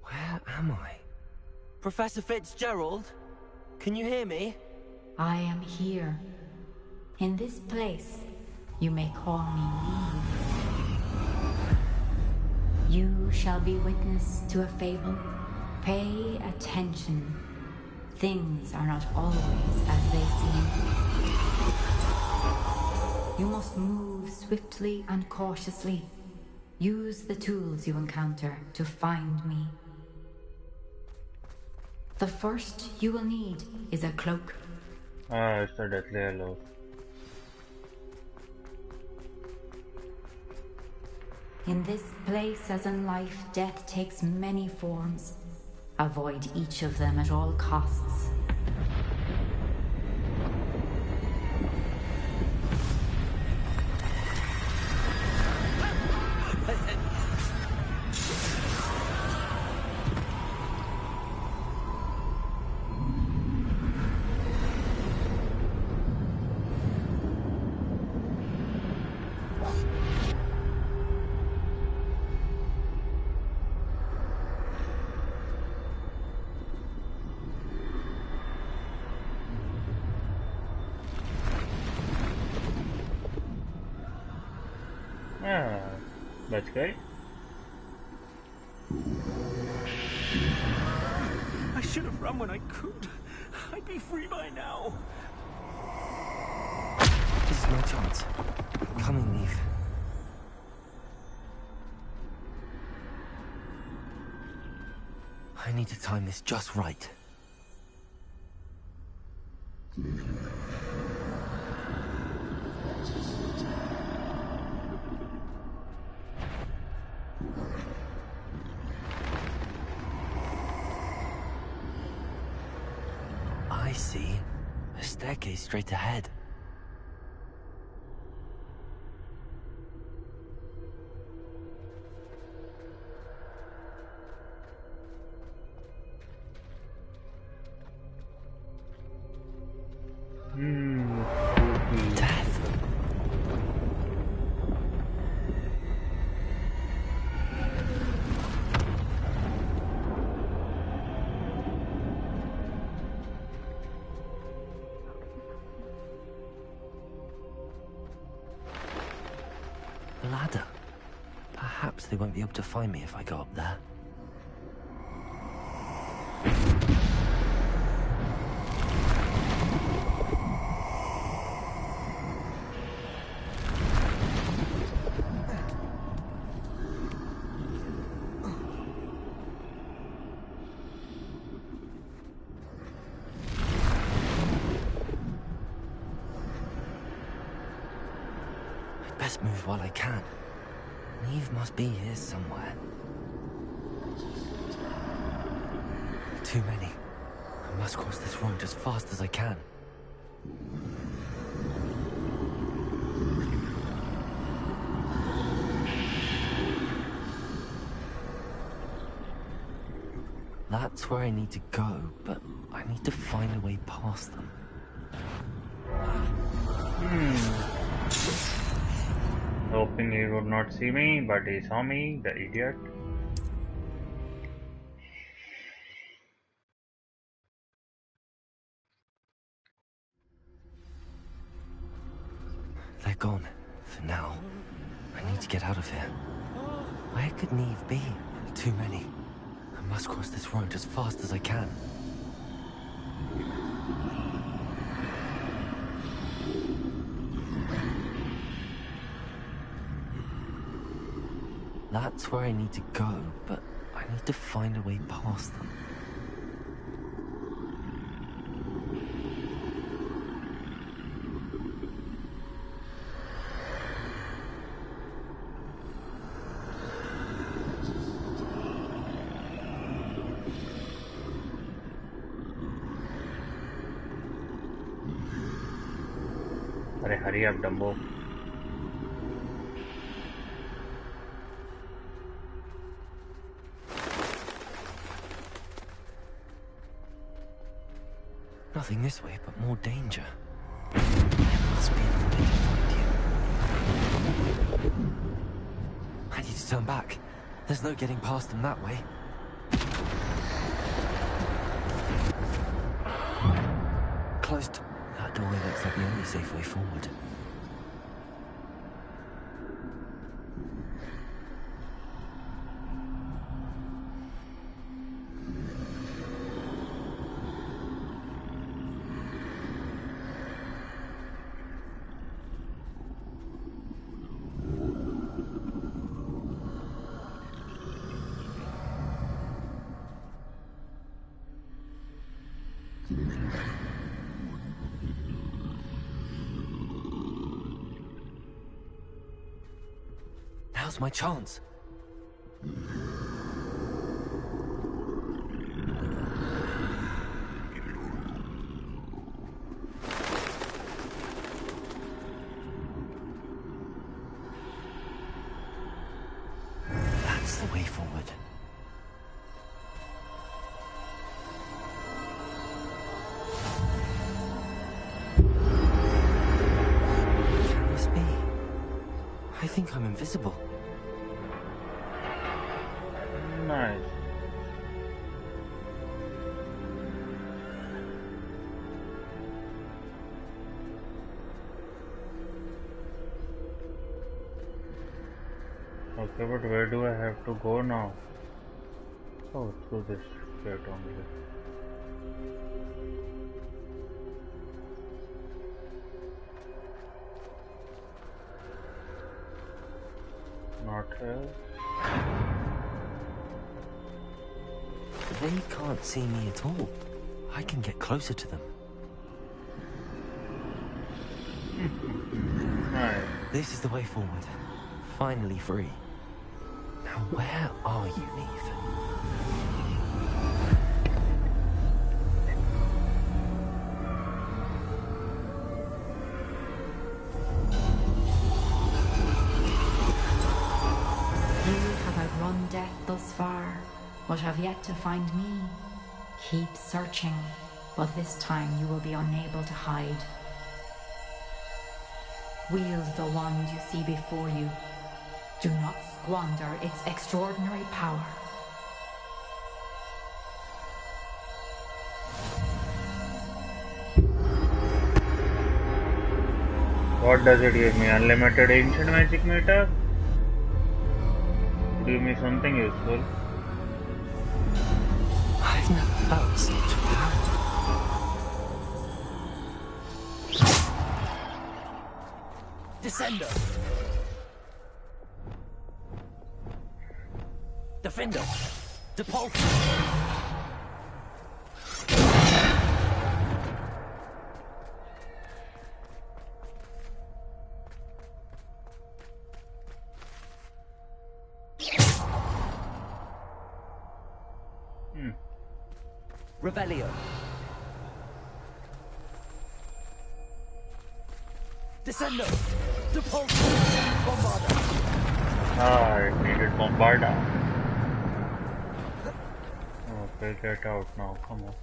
Where am I? Professor Fitzgerald? Can you hear me? I am here. In this place, you may call me Neve. You shall be witness to a fable. Pay attention. Things are not always as they seem. You must move swiftly and cautiously. Use the tools you encounter to find me. The first you will need is a cloak. Ah, it's the deathly hallows. In this place, as in life, death takes many forms. Avoid each of them at all costs. Ah, that's great. I should have run when I could. I'd be free by now. This is my chance. I'm coming, Neve. I need to time this just right. I see. A staircase straight ahead. Death. The ladder. Perhaps they won't be able to find me if I go up there. Best move while I can. Neve must be here somewhere. Too many. I must cross this road as fast as I can. That's where I need to go, but I need to find a way past them. Hoping he would not see me, but he saw me, the idiot. They're gone, for now. I need to get out of here. Where could Neve be? Too many. I must cross this road as fast as I can. That's where I need to go, but I need to find a way past them. Hurry up, Dumbo. Nothing this way, but more danger. There must be another way to find you. I need to turn back. There's no getting past them that way. Closed. That doorway looks like the only safe way forward. Now's my chance. That's the way forward. Can this be? I think I'm invisible. Nice. Okay, but where do I have to go now? Oh, through this gate only. Not here. They can't see me at all. I can get closer to them. Right. This is the way forward. Finally free. Now where are you, Neve? but have yet to find me. Keep searching, but this time you will be unable to hide. Wield the wand you see before you. Do not squander its extraordinary power. What does it give me? Unlimited ancient magic meter? Give me something useful. I've never felt such power. Descender. Defender. Depulse. Revelio. Descendo. Depulse. Bombarda. Ah, it needed Bombarda. Okay, get out now, come on.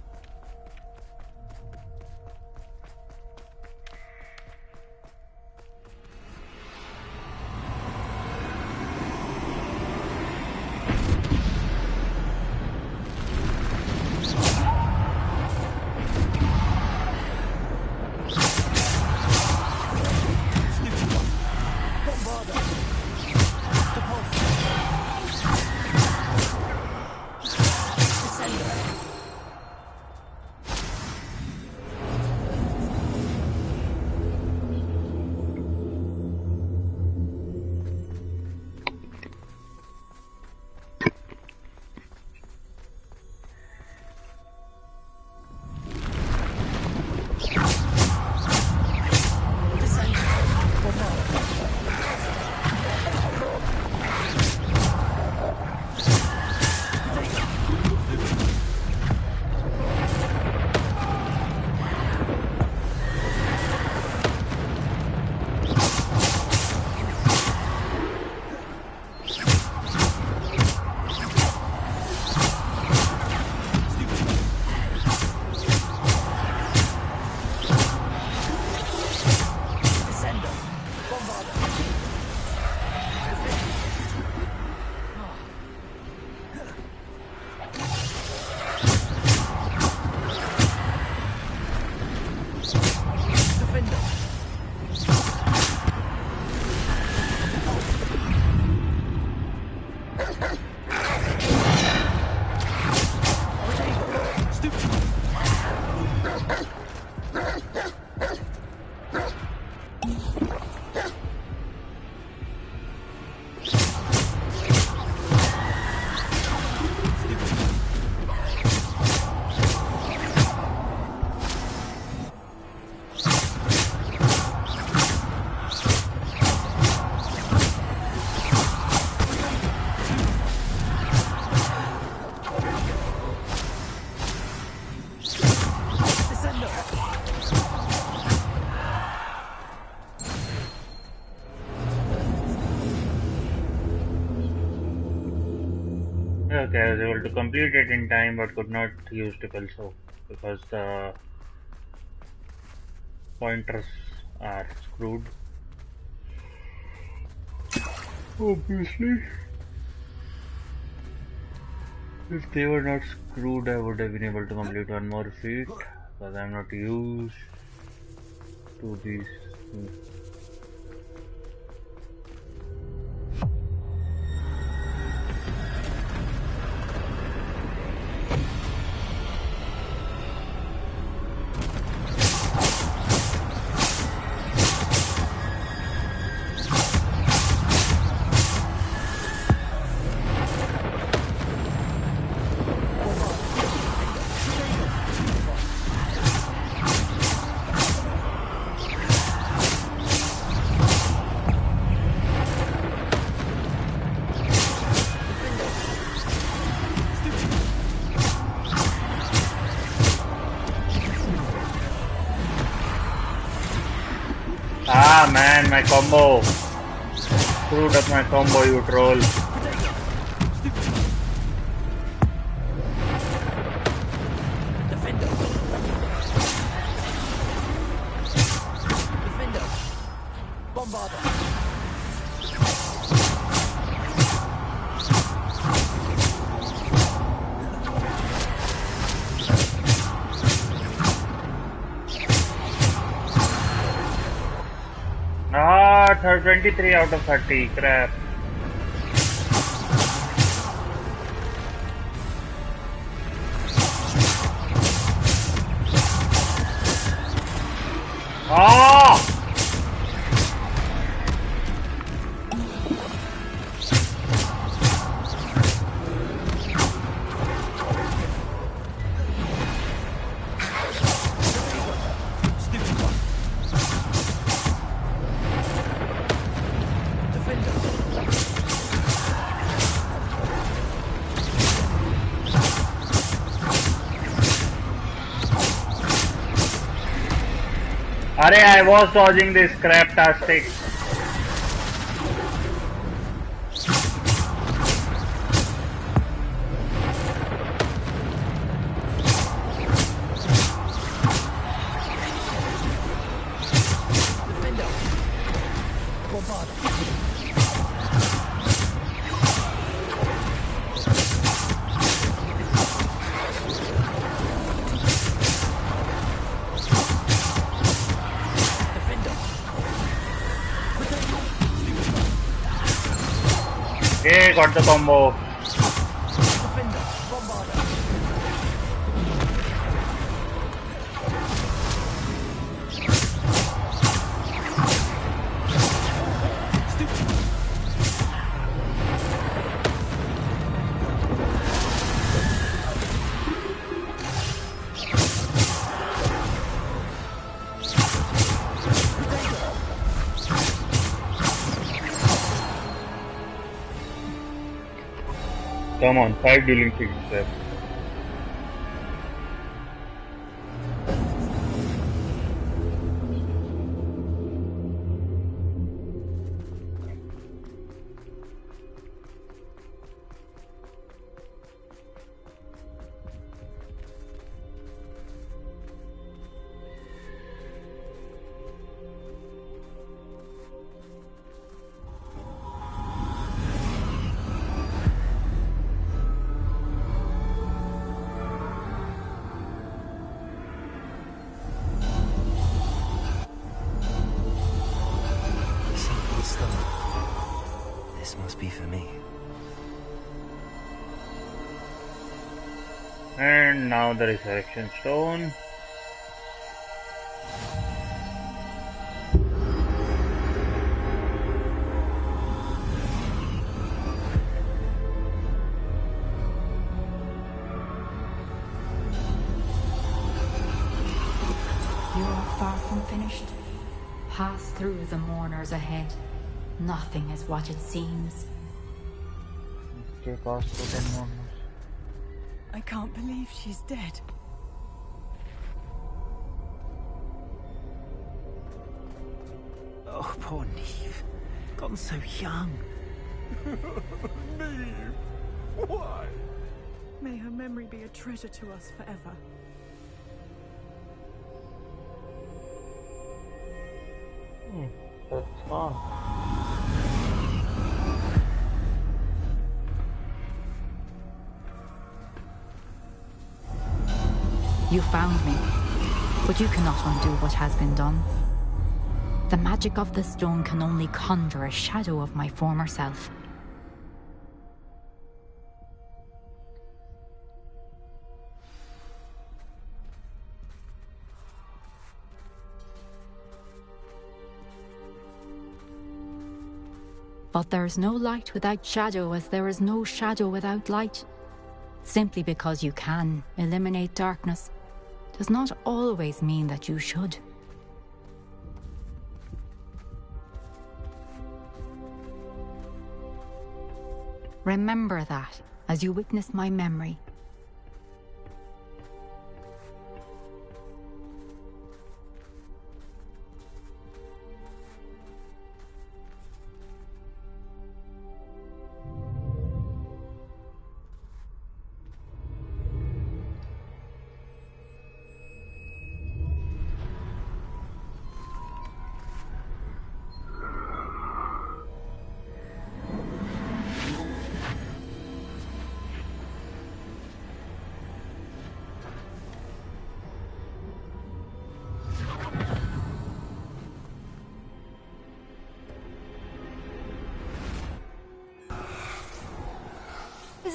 Okay, I was able to complete it in time but could not use Tickle Soap because the pointers are screwed. Obviously. If they were not screwed, I would have been able to complete one more feat because I'm not used to these things. Ah man, my combo! Screwed up my combo, you troll. Ah, 23 out of 30. Crap. Ah! Arey, I was dodging this crap-tastic. Okay, got the combo. Come on, 5 dueling things left. This must be for me. And now the resurrection stone. You're far from finished. Pass through the mourners ahead. Nothing is what it seems. Okay, pass through the mourners. I can't believe she's dead. Oh, poor Neve. Gone so young. Neve! Why? May her memory be a treasure to us forever. That's fun. You found me, but you cannot undo what has been done. The magic of the stone can only conjure a shadow of my former self. But there is no light without shadow, as there is no shadow without light. Simply because you can eliminate darkness does not always mean that you should. Remember that as you witness my memory.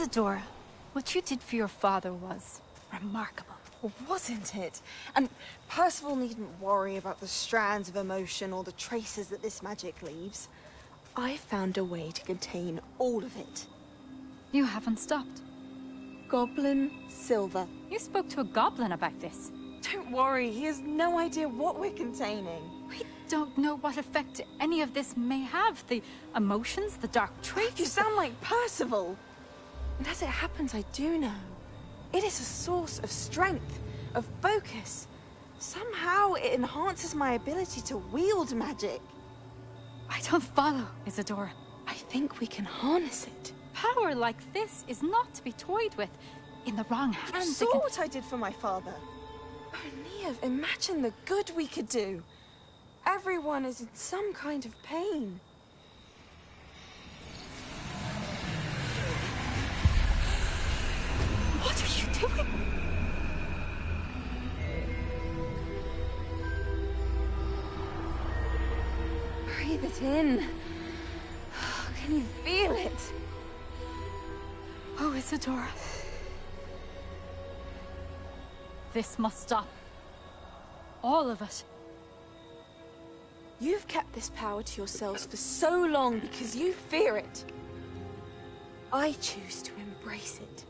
Isadora, what you did for your father was remarkable. Wasn't it? And Percival needn't worry about the strands of emotion or the traces that this magic leaves. I found a way to contain all of it. You haven't stopped. Goblin Silver. You spoke to a goblin about this. Don't worry, he has no idea what we're containing. We don't know what effect any of this may have. The emotions, the dark traits. You sound like Percival. And as it happens, I do know. It is a source of strength, of focus. Somehow it enhances my ability to wield magic. I don't follow, Isadora. I think we can harness it. Power like this is not to be toyed with. In the wrong You hands, saw what I did for my father. Oh, Neve, imagine the good we could do. Everyone is in some kind of pain. What are you doing? Breathe it in. Can you feel it? Oh, Isadora. This must stop. All of it. You've kept this power to yourselves for so long because you fear it. I choose to embrace it.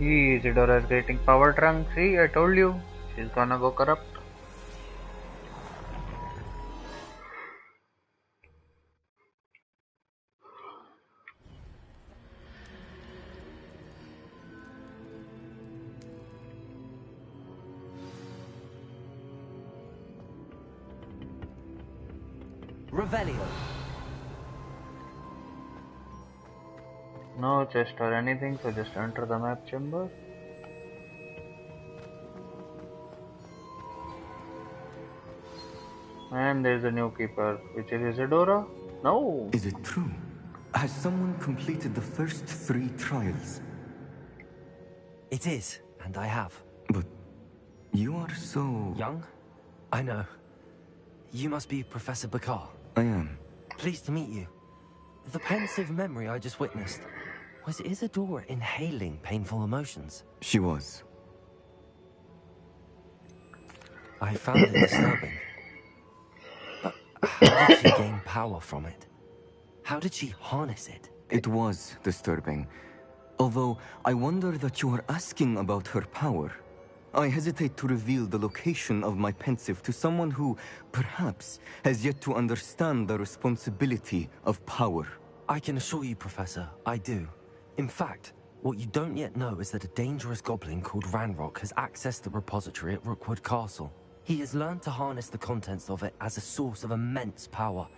Isidora is getting power drunk. See, I told you. She's gonna go corrupt. Revelio. No chest or anything, so just enter the map chamber. And there's a new keeper, which is Isadora. No! Is it true? Has someone completed the first 3 trials? It is, and I have. But you are so... young? I know. You must be Professor Bakar. I am. Pleased to meet you. The pensive memory I just witnessed. Was Isadora inhaling painful emotions? She was. I found it disturbing. But how did she gain power from it? How did she harness it? It was disturbing. Although, I wonder that you are asking about her power. I hesitate to reveal the location of my pensive to someone who, perhaps, has yet to understand the responsibility of power. I can assure you, Professor, I do. In fact, what you don't yet know is that a dangerous goblin called Ranrock has accessed the repository at Rookwood Castle. He has learned to harness the contents of it as a source of immense power.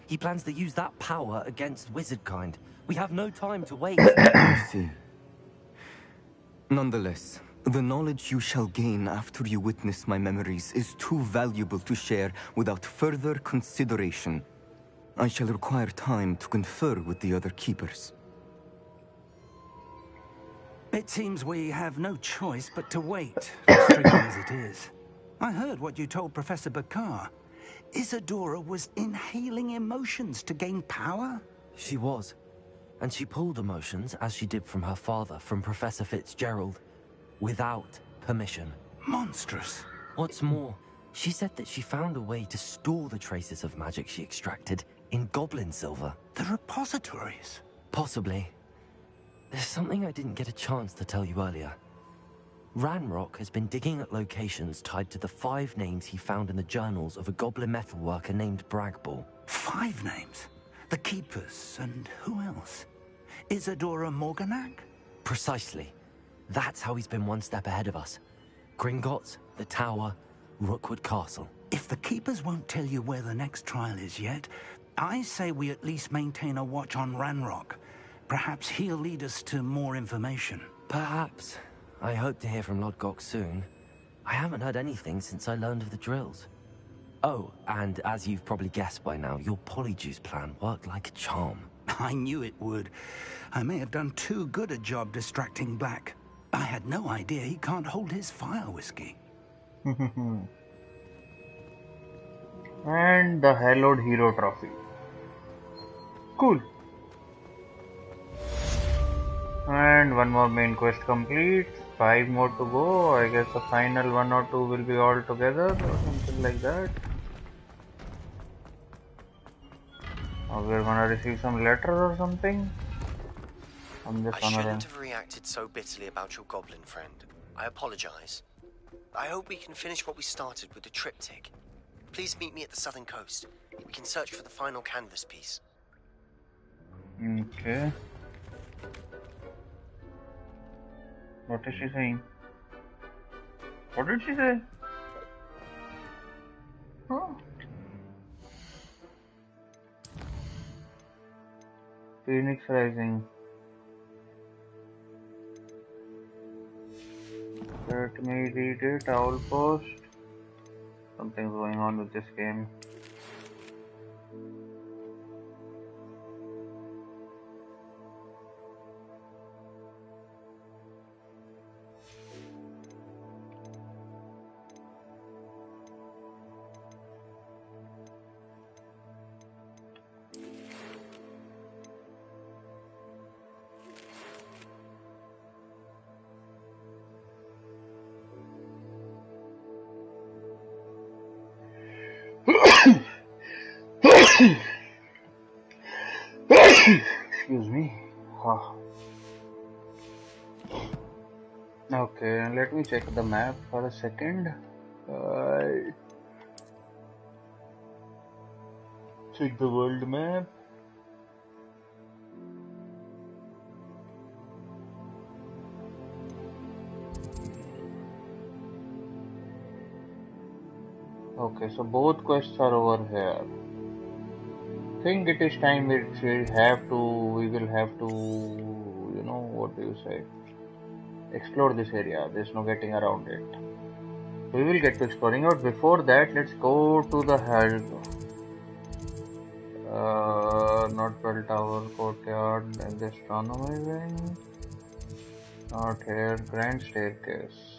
He plans to use that power against wizardkind. We have no time to wait. I see. Nonetheless, the knowledge you shall gain after you witness my memories is too valuable to share without further consideration. I shall require time to confer with the other keepers. It seems we have no choice but to wait, frustrating as it is. I heard what you told Professor Bakar. Isadora was inhaling emotions to gain power? She was. And she pulled emotions, as she did from her father, from Professor Fitzgerald, without permission. Monstrous. What's more, she said that she found a way to store the traces of magic she extracted in goblin silver. The repositories? Possibly. There's something I didn't get a chance to tell you earlier. Ranrock has been digging at locations tied to the 5 names he found in the journals of a goblin metalworker named Bragball. 5 names? The Keepers, and who else? Isadora Morganac? Precisely. That's how he's been one step ahead of us. Gringotts, the Tower, Rookwood Castle. If the Keepers won't tell you where the next trial is yet, I say we at least maintain a watch on Ranrock. Perhaps he'll lead us to more information. Perhaps. I hope to hear from Lodgok soon. I haven't heard anything since I learned of the drills. Oh, and as you've probably guessed by now, your polyjuice plan worked like a charm. I knew it would. I may have done too good a job distracting Black. I had no idea he can't hold his fire whiskey. And the Hallowed Hero Trophy. Cool. And one more main quest complete. 5 more to go. I guess the final 1 or 2 will be all together or something like that. Or we're gonna receive some letter or something. I shouldn't have reacted so bitterly about your goblin friend. I apologize. I hope we can finish what we started with the triptych. Please meet me at the southern coast. We can search for the final canvas piece. Okay. What is she saying? What did she say? Oh. Phoenix Rising. Let me read it. Owl Post. Something's going on with this game. Excuse me. Okay, let me check the map for a second. Check the world map. Okay, so both quests are over here. I think it is time we will have to, you know, what do you say? Explore this area. There's no getting around it. We will get to exploring out. Before that, let's go to the not Bell Tower, Courtyard, and the Astronomy Wing. Not here. Grand Staircase.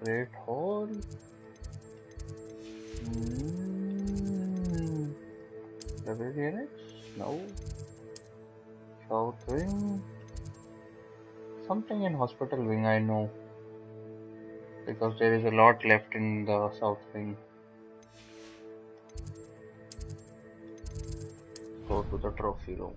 Great Hall. Library Annex? No. South Wing. Something in Hospital Wing, I know. Because there is a lot left in the South Wing. Go to the trophy room.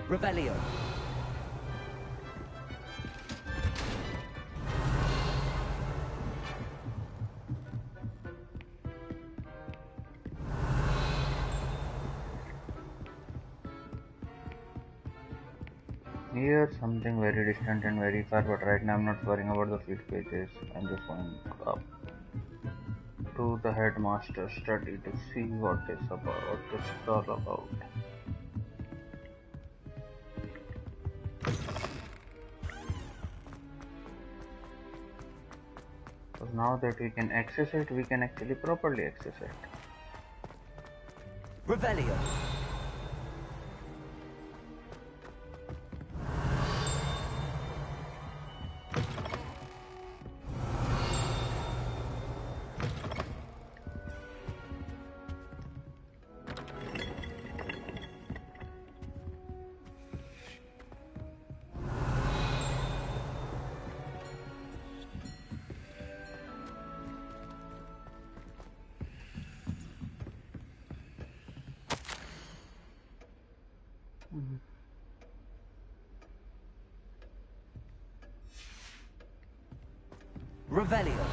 Revelio. Here, something very distant and very far, but right now I'm not worrying about the field pages. I'm just going up to the headmaster's study to see what it's all about. So now that we can access it, we can actually properly access it. Revelio. Revelio.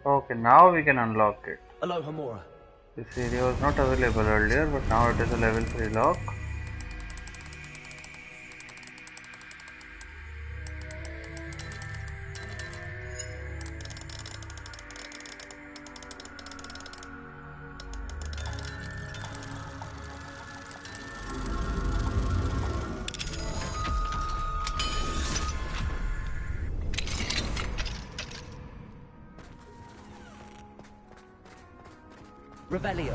Okay, now we can unlock it. Aloha Mora. This area was not available earlier, but now it is a level 3 lock. Revelio.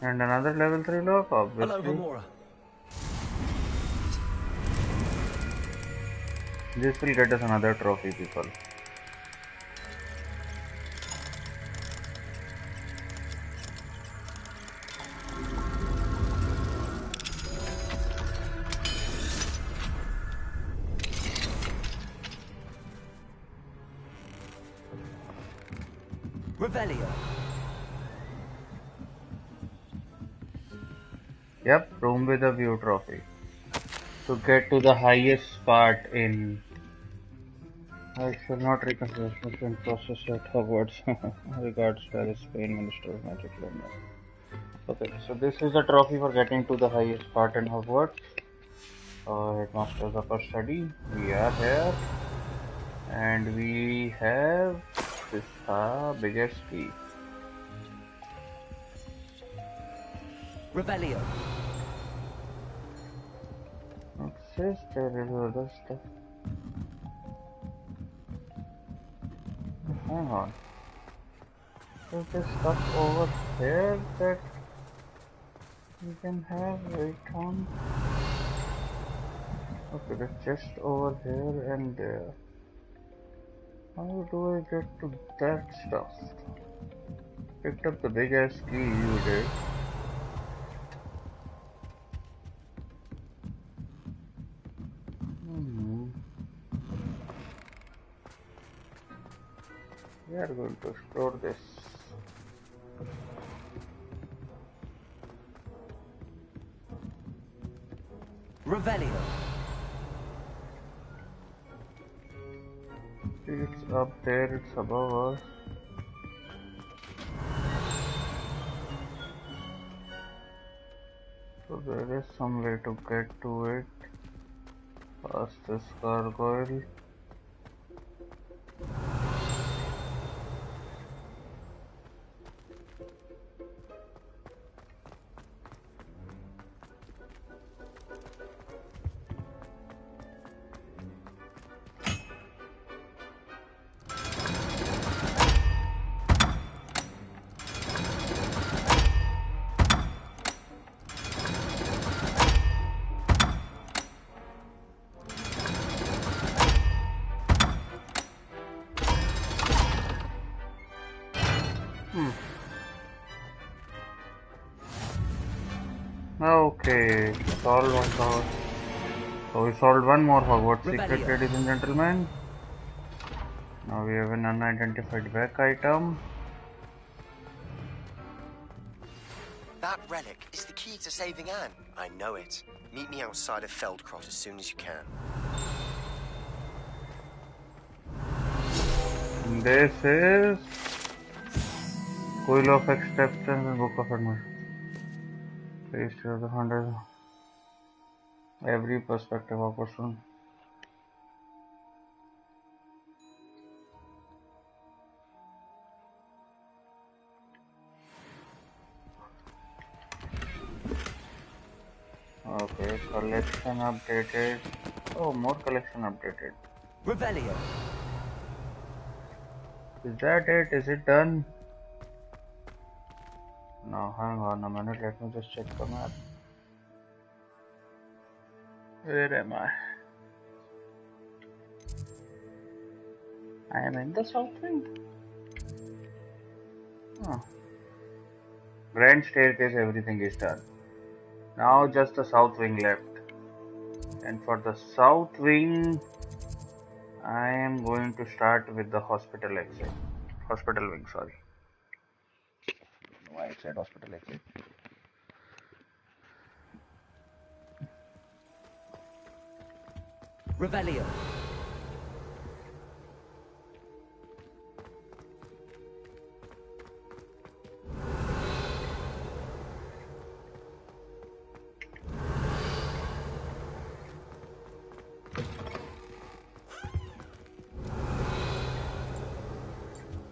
And another level 3 lock, Hello, obviously. Homura. This will get us another trophy, people. Revelio. Yep, room with a view trophy. To get to the highest part in... I shall not reconsider the process at Hogwarts. Regards Paris, Spain, Minister of Magic, London. Okay, so this is the trophy for getting to the highest part in Hogwarts. Headmaster's upper study. We are here. And we have this biggest key. Revelio. It says there is other stuff. Hang on. Is there stuff over here that we can have? Wait on. Okay, that's just over here and there. How do I get to that stuff? Picked up the big ass key you did. We are going to explore this. Revelio. It's up there, it's above us. So there is some way to get to it. Past this gargoyle. Okay, solve one Hogwarts. So we solved one more Hogwarts secret, ladies and gentlemen. Now we have an unidentified back item. That relic is the key to saving Anne. I know it. Meet me outside of Feldcroft as soon as you can. This is Coil of Acceptance and Book of Admission. Please share the 100. Every perspective of a person. Okay, collection updated. Oh, more collection updated. Revelio. Is that it? Is it done? No, hang on a minute. Let me just check the map. Where am I? I am in the south wing. Oh. Grand staircase, everything is done. Now just the south wing left. And for the south wing, I am going to start with the hospital exit. Hospital wing, sorry. Why I said hospital exit. Revelio.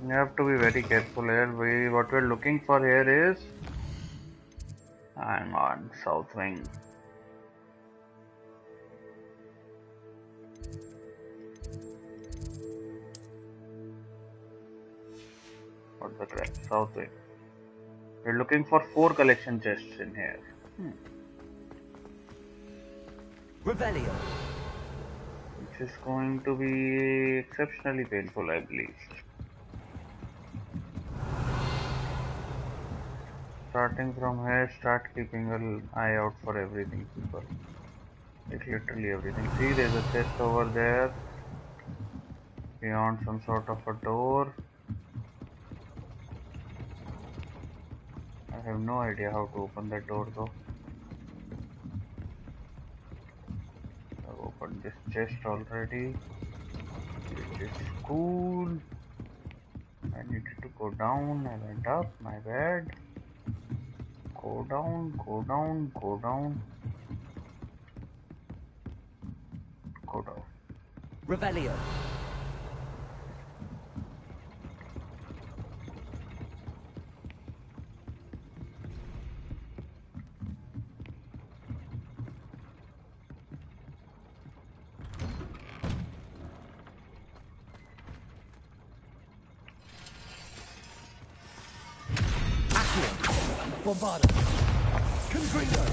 You have to be very careful here. What we're looking for here is, hang on, south wing. the crack. South wing. We're looking for 4 collection chests in here. Revelio. Which is going to be exceptionally painful, I believe. Starting from here, start keeping an eye out for everything, people. Like literally everything. See, there's a chest over there. Beyond some sort of a door. I have no idea how to open that door though. I've opened this chest already, which is cool. I needed to go down. I went up. My bad. Go down, go down, go down. Go down. Revelio. Bombarda. Confringo.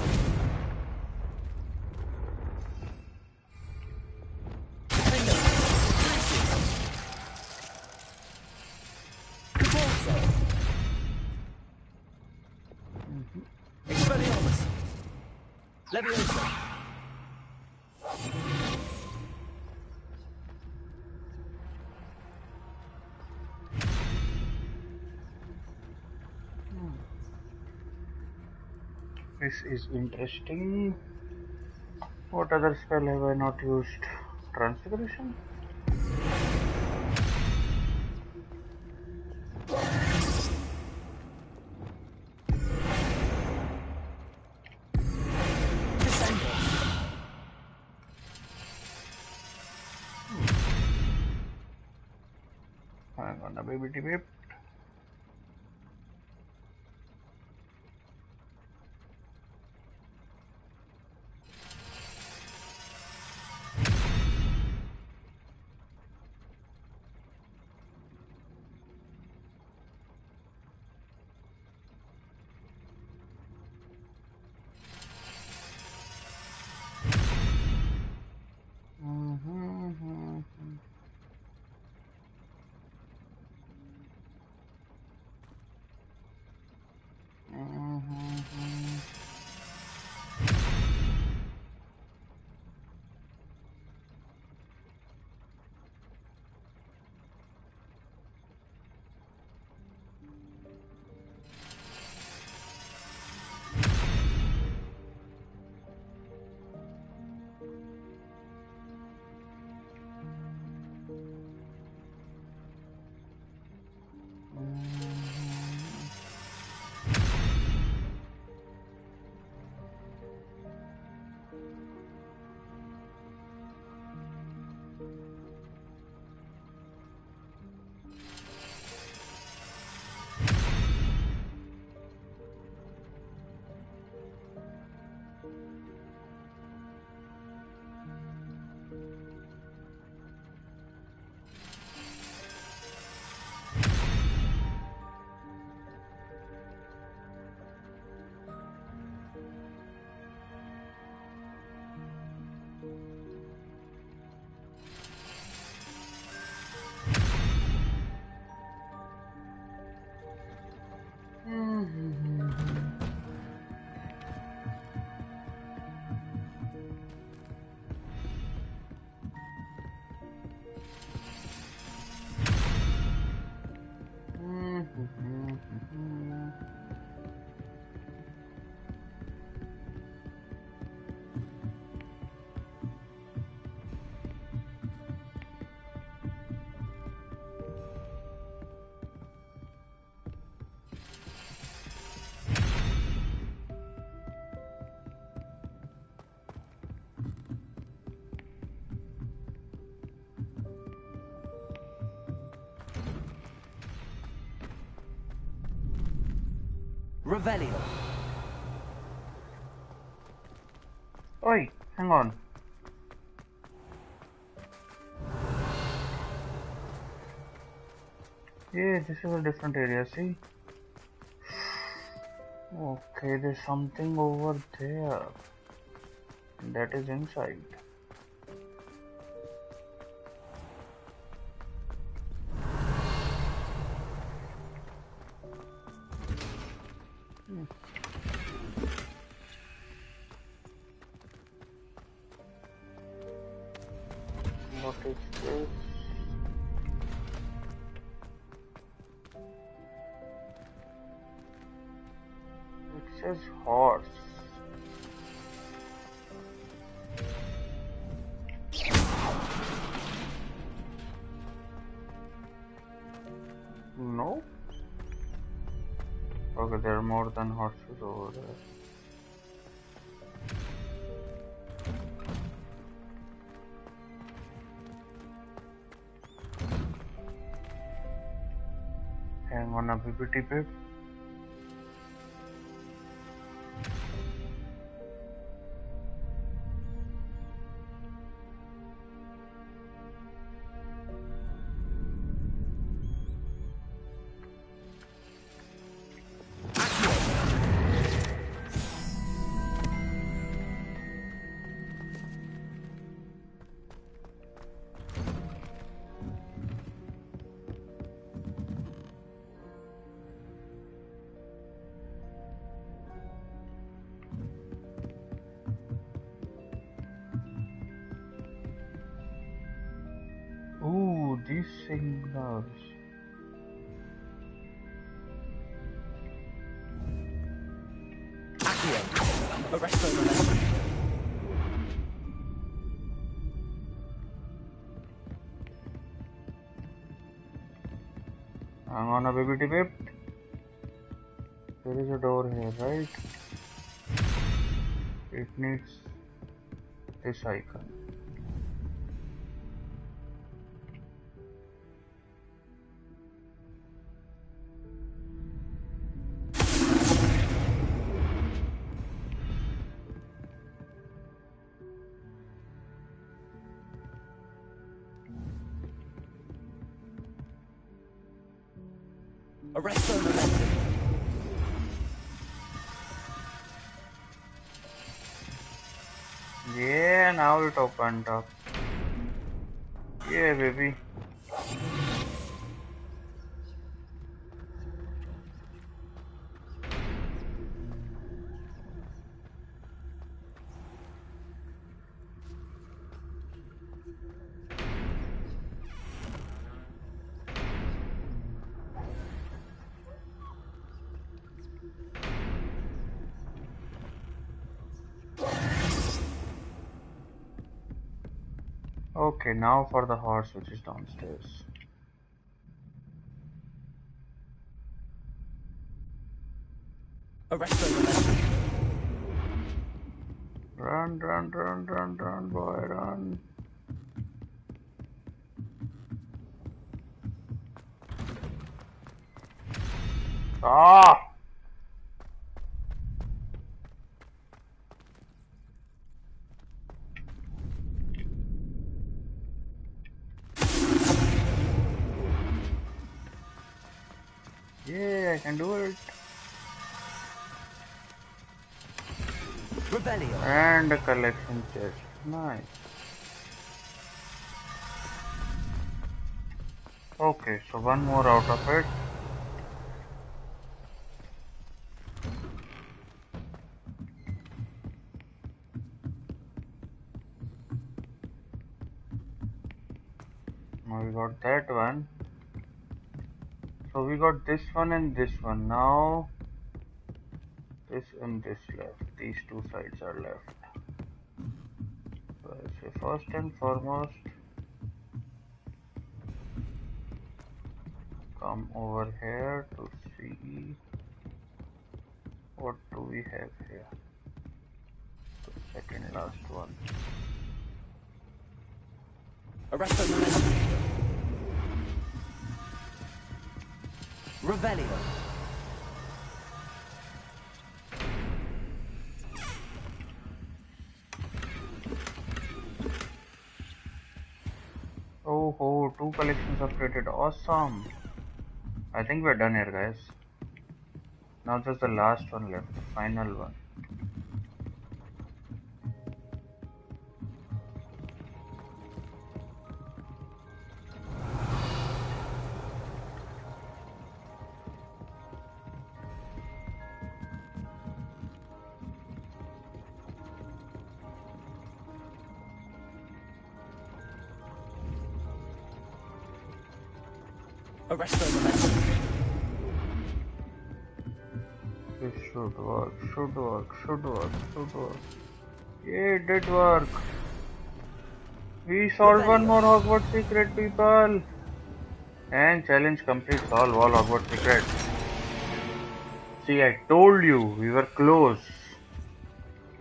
Expelliarmus. Leviosa. This is interesting. What other spell have I not used? Transfiguration? Hang on a baby debate. Revelio. Oi, hang on. Yeah, this is a different area, see? Okay, there's something over there. That is inside. What is this? It says horse. No? Okay, there are more than horses over there. Hang on a BBT bit. Ooh, these signals. Accio. Arresto momentum. Hang on a BBT bit. There is a door here, right? It needs this icon. Arresto momentum. Yeah, now it opened up. Yeah, baby. Okay, now for the horse which is downstairs. Arresto momentum. Run, run, run, run, run, boy, run. Ah! Yeah, I can do it. Revelio. And a collection chest. Nice. Okay, so one more out of it. Now we got that one. So we got this one and this one. Now this and this left. These two sides are left. So I say first and foremost, come over here to see what do we have here. The second last one. Arresto momentum. Revelio. Oh, two collections upgraded. Awesome. I think we're done here, guys. Now just the last one left, the final one. Arresto momentum. This should work, should work, should work, should work. Yeah, it did work. We solved one more Hogwarts secret, people. And challenge complete. Solve all Hogwarts secrets. See, I told you, we were close.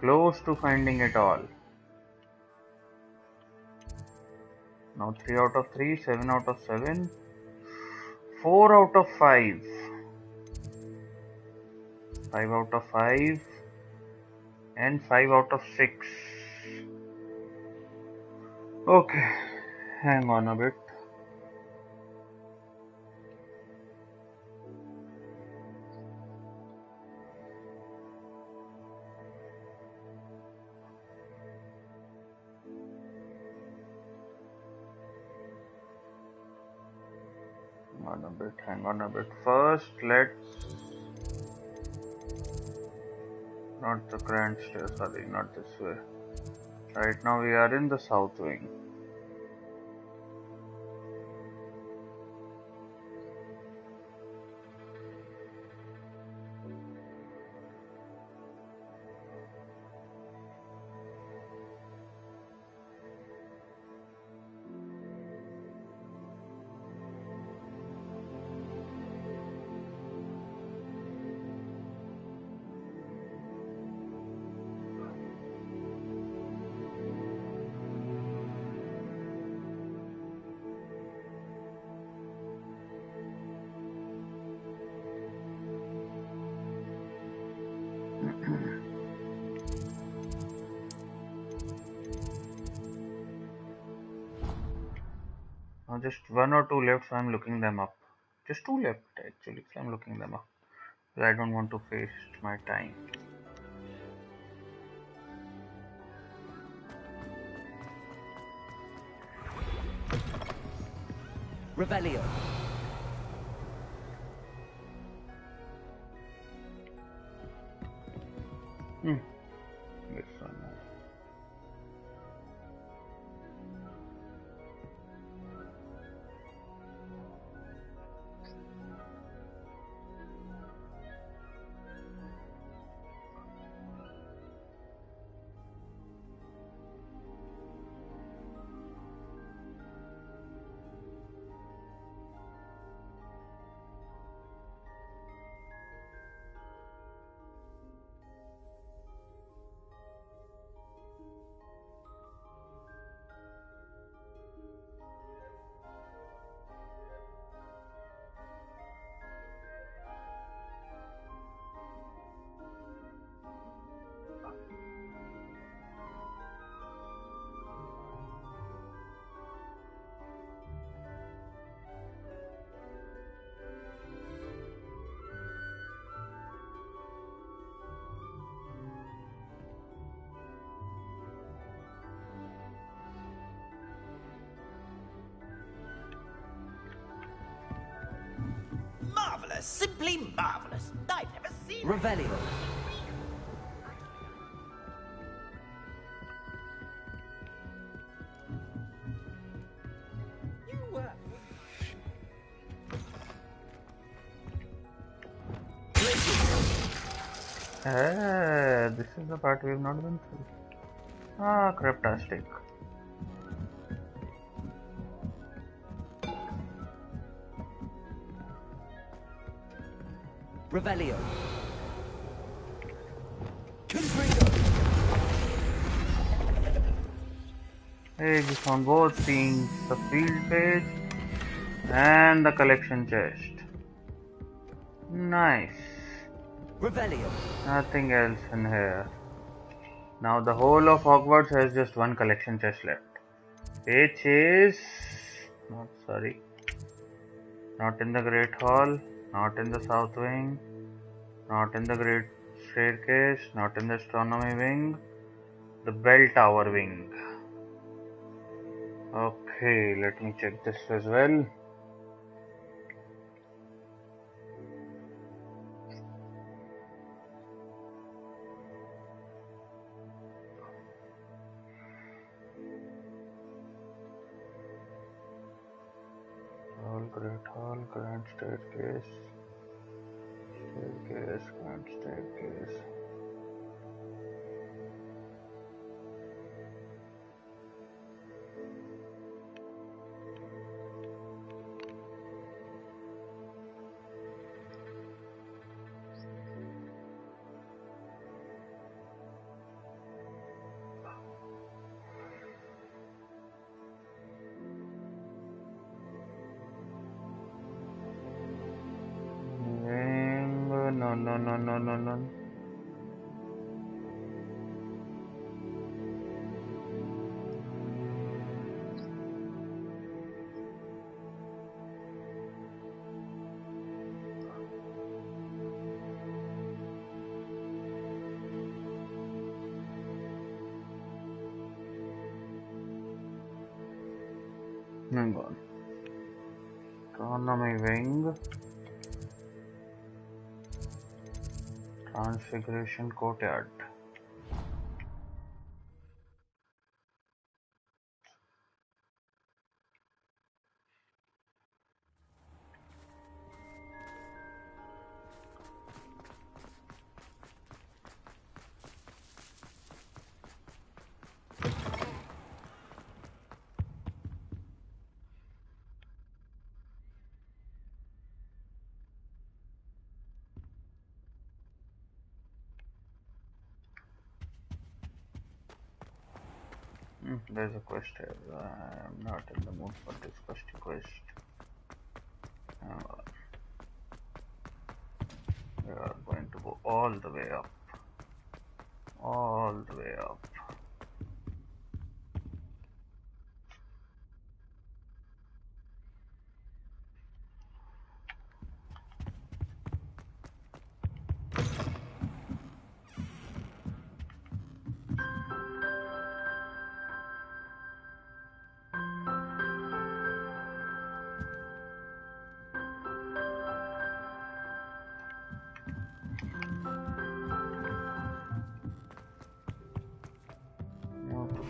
Close to finding it all. Now 3 out of 3, 7 out of 7, 4 out of 5, 5 out of 5, and 5 out of 6. Okay, hang on a bit. Hang on a bit. First, let's not the grand stairs, sorry, not this way. Right now we are in the south wing. Now just 1 or 2 left, so I'm looking them up. Just 2 left actually, so I'm looking them up. I don't want to waste my time. Revelio. This one. Marvelous! Simply marvelous! I've never seen Revelio. This is the part we have not been through. Ah, craptastic. Revelio. Hey, we found both things, the field page and the collection chest. Nice. Revelio. Nothing else in here. Now the whole of Hogwarts has just one collection chest left. Which is... not sorry. Not in the Great Hall, not in the South Wing, not in the Great Staircase, not in the Astronomy Wing, the Bell Tower Wing. Okay, let me check this as well. Great Hall, Grand Staircase, Grand Staircase. No. Hang on. Astronomy Wing. Transfiguration Courtyard. There's a quest here. I'm not in the mood for this quest. We are going to go all the way up. All the way up.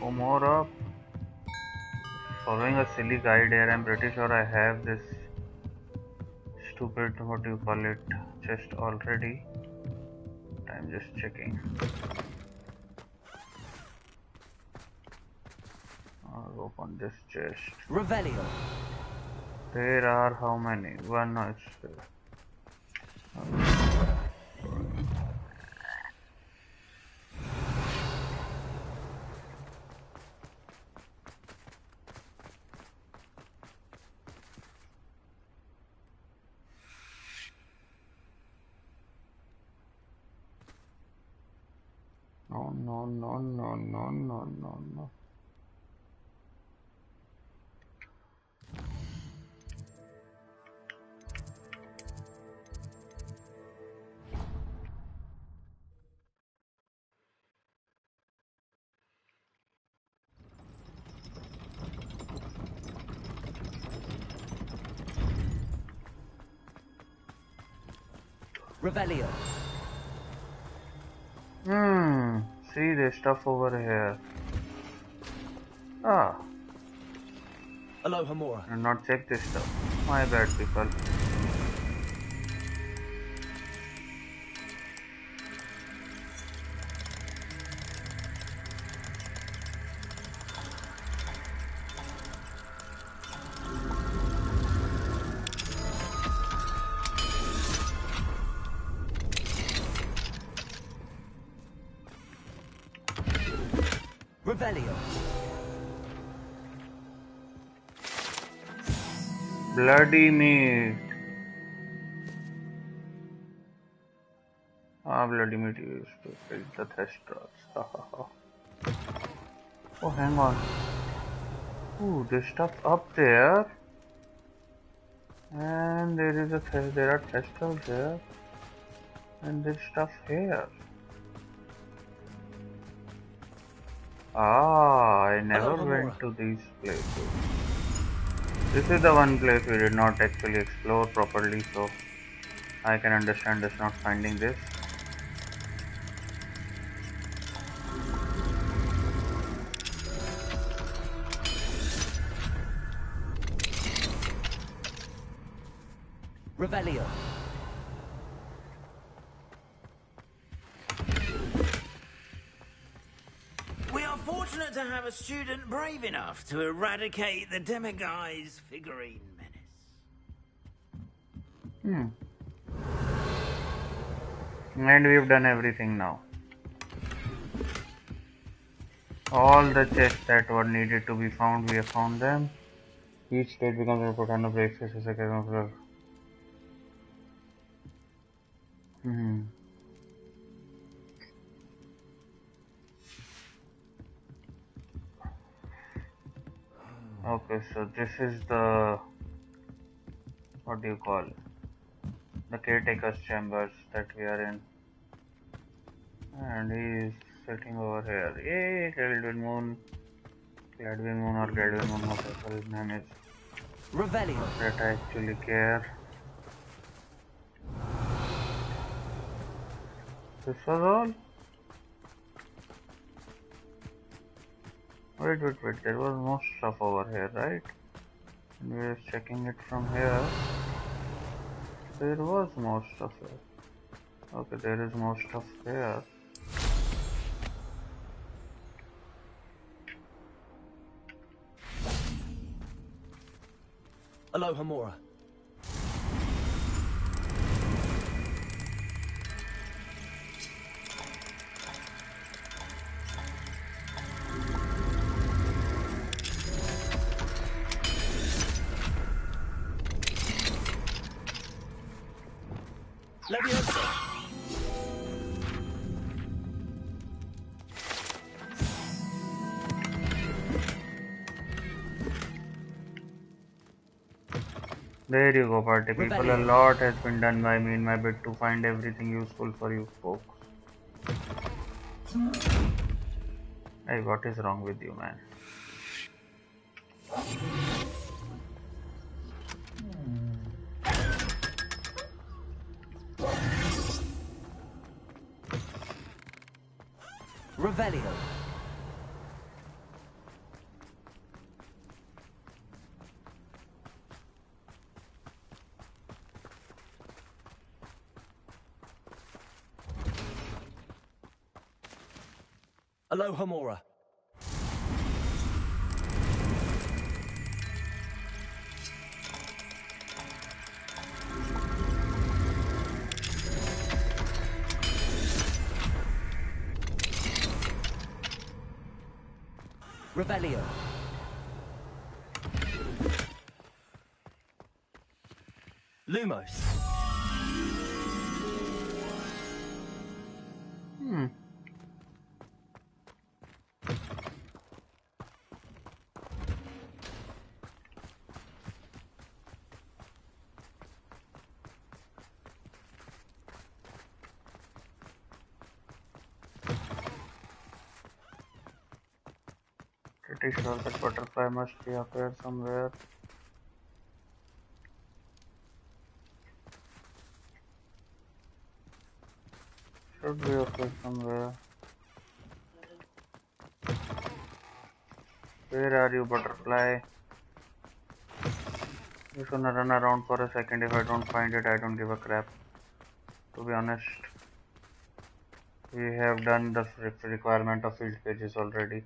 Go more up. Following a silly guide here, I'm pretty sure I have this stupid, what do you call it, chest already. I'm just checking. I'll open this chest. Revelio. There are how many? One. No, it's No. Revelio. See the stuff over here. Ah. Alohomora. And not check this stuff. My bad, people. Revelio. Bloody meat. Bloody meat used to fill the thestrals. Oh, hang on. Ooh, there's stuff up there. And there are crystals here, and there's stuff here. Ah, I never went to these places. This is the one place we did not actually explore properly, so I can understand us not finding this. Revelio. We are fortunate to have a student brave enough to eradicate the Demiguise figurine menace. And we've done everything now. All the chests that were needed to be found, we have found them. Each state becomes a proton of basis as a chemical. Okay, so this is the, what do you call it? The caretaker's chambers that we are in. And he is sitting over here. Yay, Gladwin Moon or Gladwin Moon, whatever his name is. Revelio. That I actually care. This was all? Wait, there was more stuff over here, right? And we are checking it from here. There was more stuff here. Okay, there is more stuff here. Aloha Mora. Leviosa. There you go, party people. A lot has been done by me in my bid to find everything useful for you folks. Hey, what is wrong with you, man? Revelio. Aloha Mora. Revelio. Lumos. Pretty sure that butterfly must be up here somewhere. Should be up here somewhere. Where are you, butterfly? Just gonna run around for a second. If I don't find it, I don't give a crap. To be honest, we have done the requirement of field pages already.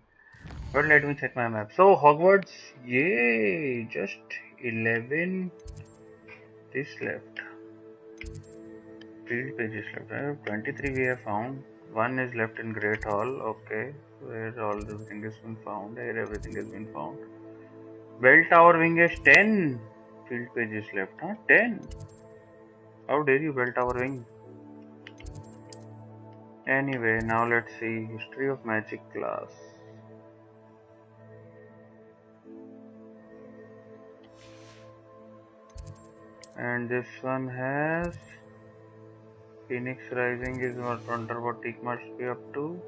But let me check my map. So Hogwarts, yay! Just 11 this left. Field pages left. 23 we have found. One is left in Great Hall. Okay, where all everything has been found. Here everything has been found. Bell Tower Wing is 10 field pages left. Huh? 10. How dare you, Bell Tower Wing? Anyway, now let's see. History of Magic class. And this one has Phoenix Rising is what wonder what it must be up to.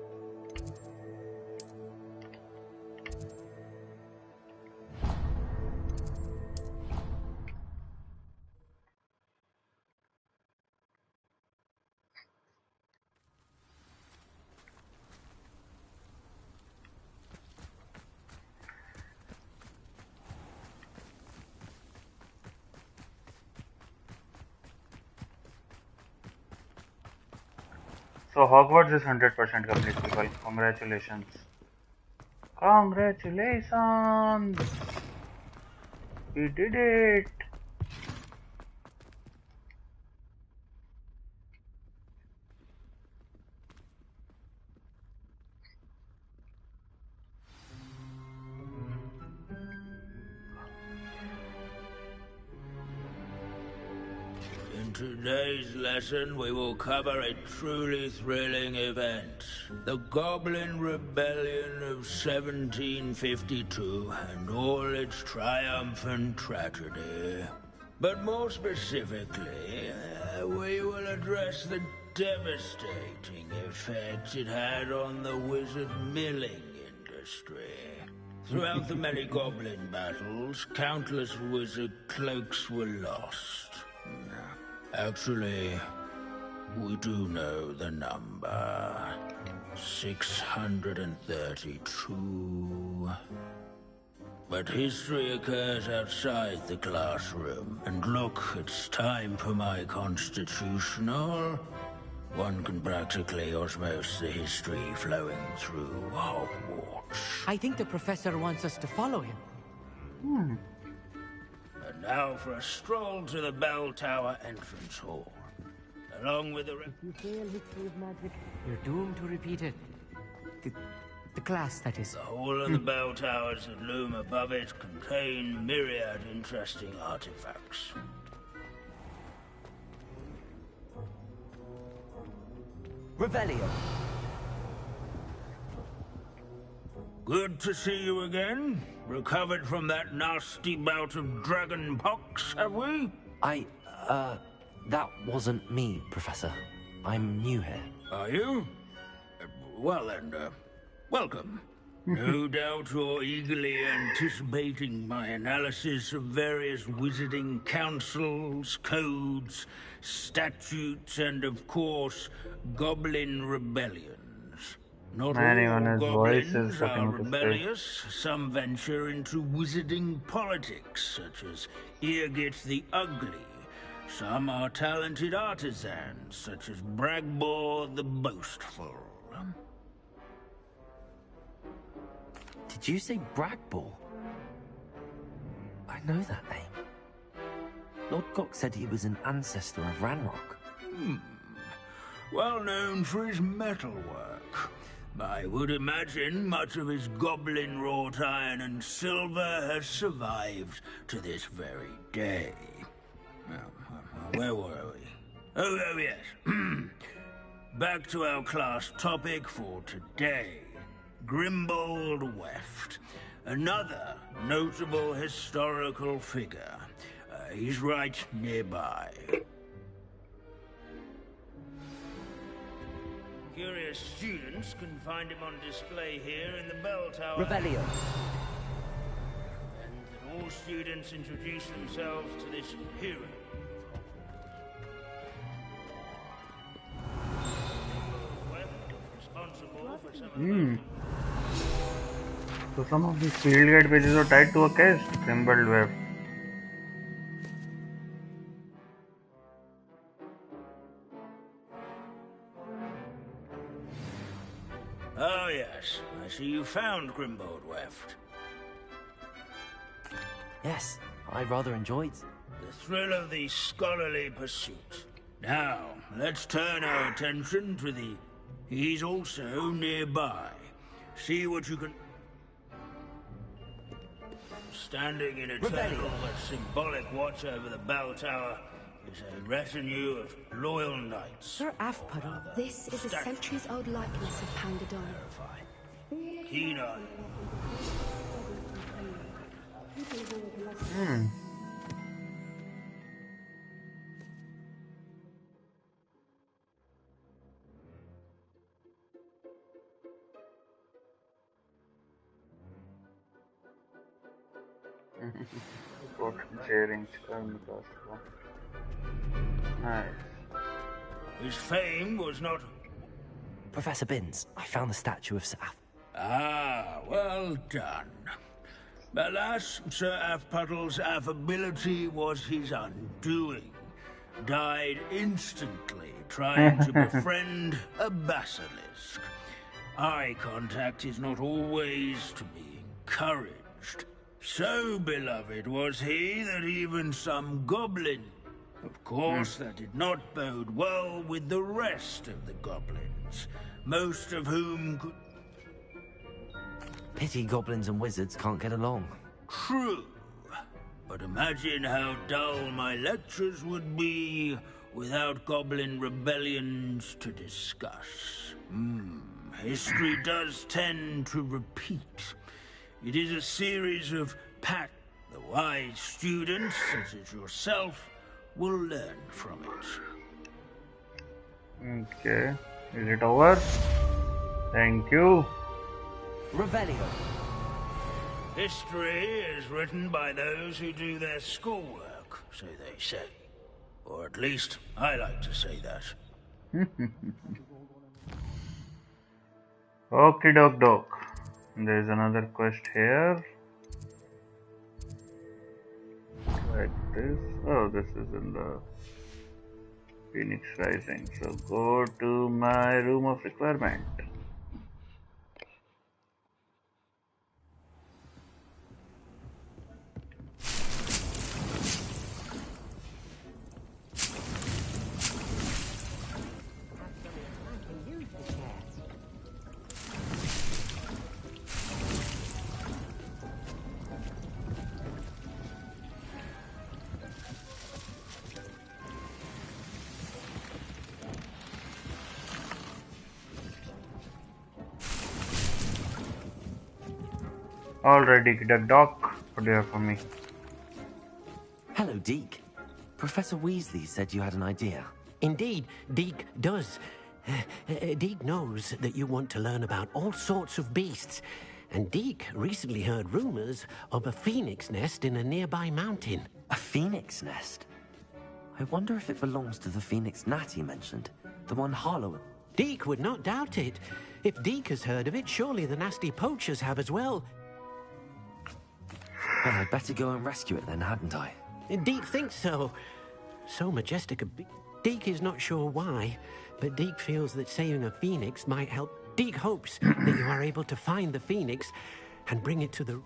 So Hogwarts is 100% complete, people. Congratulations. Congratulations! We did it! In today's lesson, we will cover a truly thrilling event. The Goblin Rebellion of 1752 and all its triumphant tragedy. But more specifically, we will address the devastating effects it had on the wizard milling industry. Throughout the many goblin battles, countless wizard cloaks were lost. Actually, we do know the number. 632. But history occurs outside the classroom. And look, it's time for my constitutional. One can practically osmose the history flowing through Hogwarts. I think the professor wants us to follow him. And now for a stroll to the bell tower entrance hall. Along with the... If you fail history of magic, you're doomed to repeat it. The class, that is. The hall and the bell towers that loom above it contain myriad interesting artifacts. Revelio. Good to see you again. Recovered from that nasty bout of dragon pox, have we? That wasn't me, Professor. I'm new here. Are you? Well then, welcome. No doubt you're eagerly anticipating my analysis of various wizarding councils, codes, statutes, and of course, goblin rebellions. Not all goblins are rebellious. Some venture into wizarding politics, such as Eargit the Ugly. Some are talented artisans, such as Bragbor the Boastful. Did you say Bragbor? I know that name. Lord Gok said he was an ancestor of Ranrock. Well known for his metalwork. I would imagine much of his goblin-wrought iron and silver has survived to this very day. Where were we? Oh yes. Back to our class topic for today. Grimbold Weft. Another notable historical figure. He's right nearby. Curious students can find him on display here in the bell tower. Revelio. And that all students introduce themselves to this hero. So some of these field guide pages are tied to a case, Grimbold Weft. Oh yes, I see you found Grimbold Weft. Yes, I rather enjoyed the thrill of the scholarly pursuit. Now, let's turn our attention to the... He's also nearby. See what you can... Standing in eternal but symbolic watch over the bell tower is a retinue of loyal knights. Sir Afpuddle. This is a centuries-old likeness of Pangadon. Keen eye. Got cheering on the castle. Nice. His fame was not... Professor Binns, I found the statue of Saf. Ah, well done. Alas, Sir Afpuddle's affability was his undoing. Died instantly trying to befriend a basilisk. Eye contact is not always to be encouraged. So beloved was he that even some goblin... Of course, that did not bode well with the rest of the goblins, most of whom could... Pity goblins and wizards can't get along. True. But imagine how dull my lectures would be without goblin rebellions to discuss. History does tend to repeat. It is a series of The wise students, such as yourself, will learn from it. Okay. Is it over? Thank you. Revelio. History is written by those who do their schoolwork, so they say. Or at least, I like to say that. Okie doke. There's another quest here. Like this. Oh, this is in the Phoenix Rising. So go to my room of requirement. Alrighty, the doc, what do you have for me? Hello, Deke. Professor Weasley said you had an idea. Indeed, Deke does. Deke knows that you want to learn about all sorts of beasts, and Deke recently heard rumors of a phoenix nest in a nearby mountain. A phoenix nest? I wonder if it belongs to the phoenix gnat he mentioned, the one Harlow. Deke would not doubt it. If Deke has heard of it, surely the nasty poachers have as well. Well, I'd better go and rescue it then, hadn't I? Deke thinks so. So majestic a beast. Deke is not sure why, but Deke feels that saving a phoenix might help. Deke hopes that you are able to find the phoenix and bring it to the...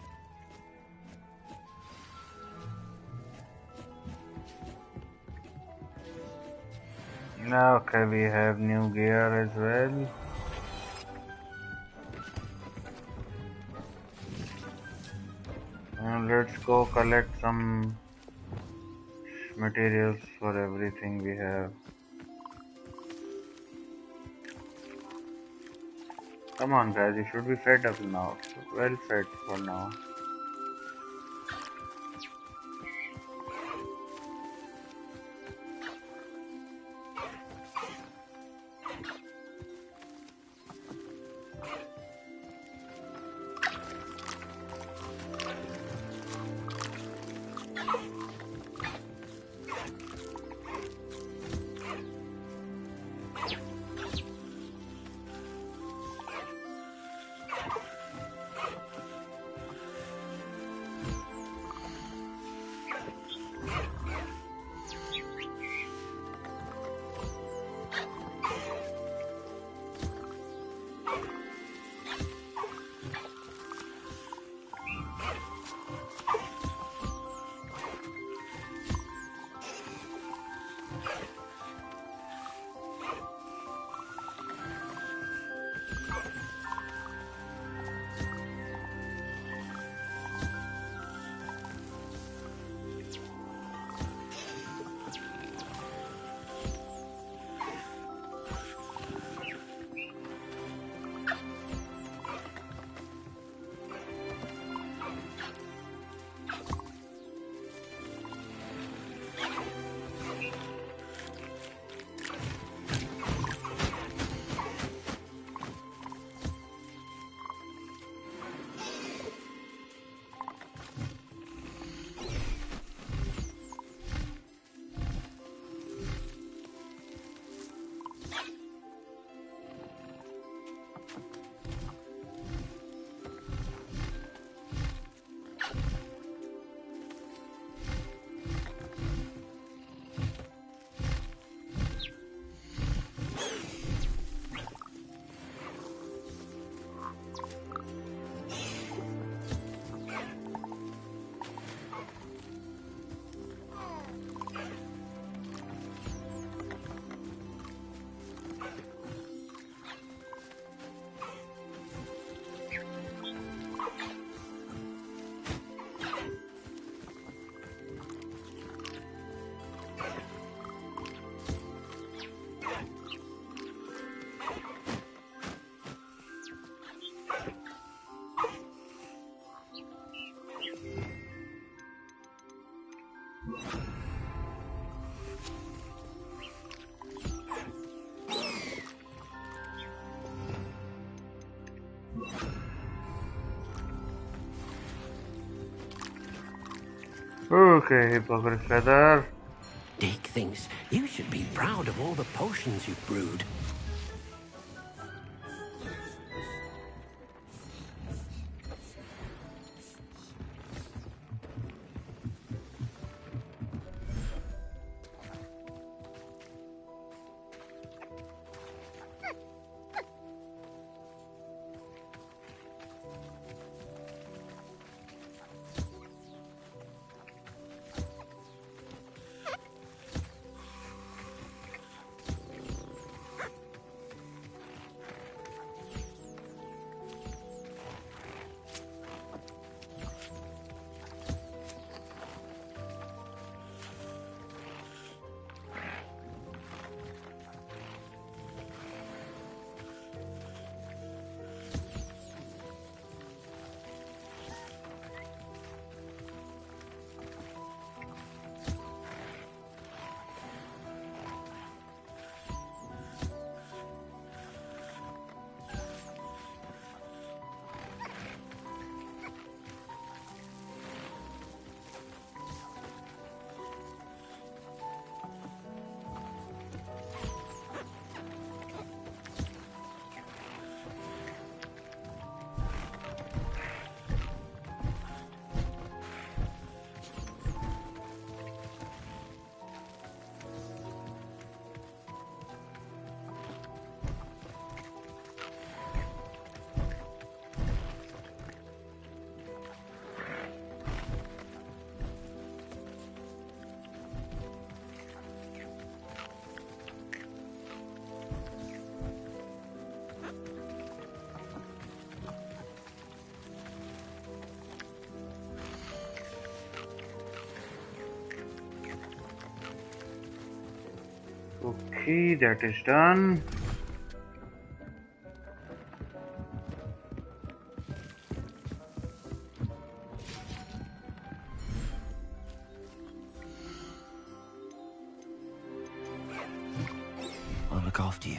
Okay, we have new gear as well. And let's go collect some materials for everything we have. Come on guys, you should be fed up now. Well fed for now. Okay, Hippogriff feather. Deke thinks you should be proud of all the potions you've brewed. Okay, that is done. I'll look after you.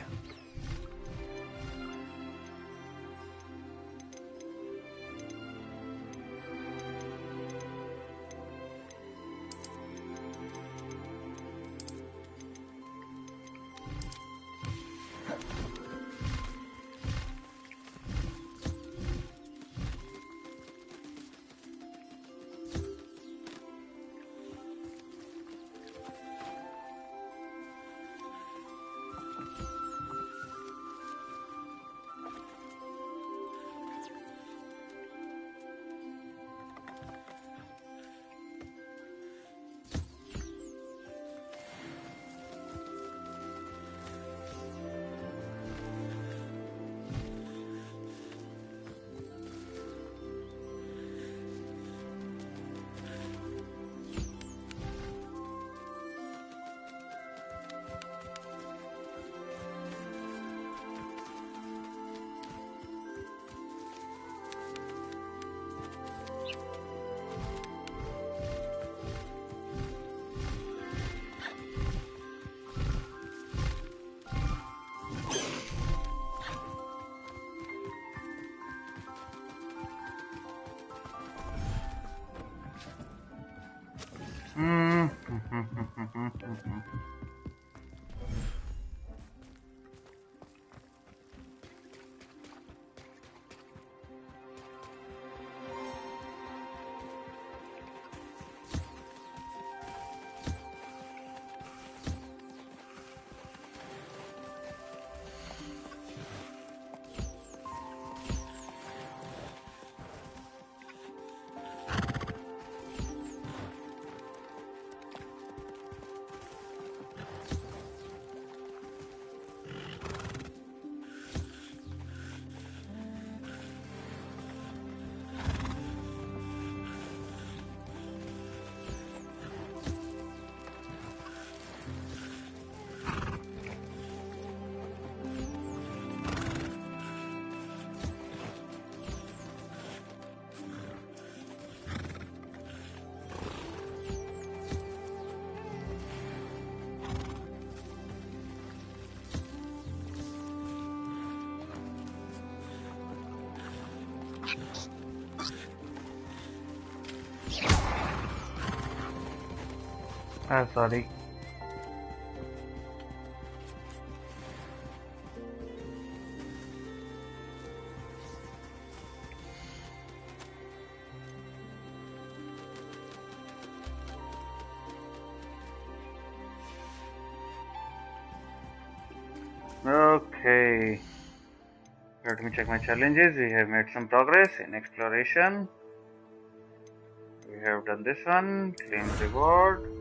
Sorry. Okay. Let me check my challenges. We have made some progress in exploration. We have done this one. Claim reward.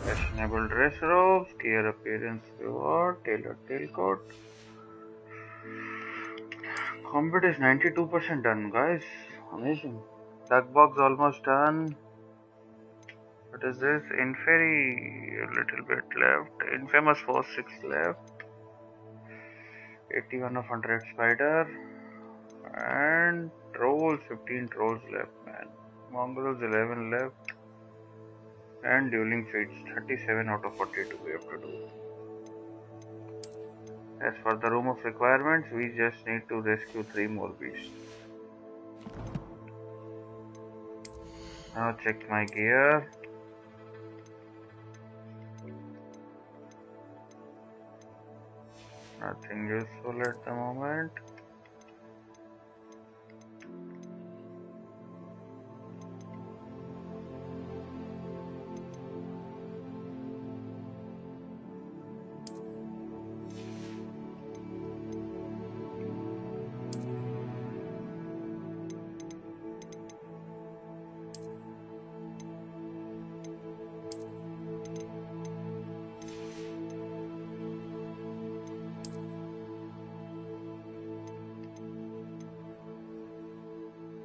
Fashionable dress robes. Gear appearance reward. Tailored tailcoat. Combat is 92% done, guys. Amazing. Duck box almost done. What is this? Inferi, a little bit left. Infamous Force 6 left. 81 of 100 spider. And trolls, 15 trolls left, man. Mongrels, 11 left. And dueling fates, 37 out of 42 we have to do. As for the room of requirements, we just need to rescue 3 more beasts. Now check my gear. Nothing useful at the moment.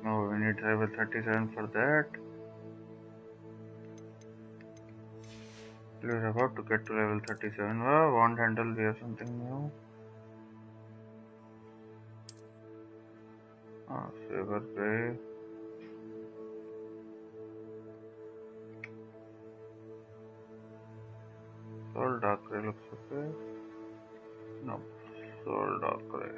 No, we need level 37 for that. We're about to get to level 37. Wow, wand handle, we have something new. Saber Grey. Soul Dark Grey looks okay. No, Soul Dark Grey.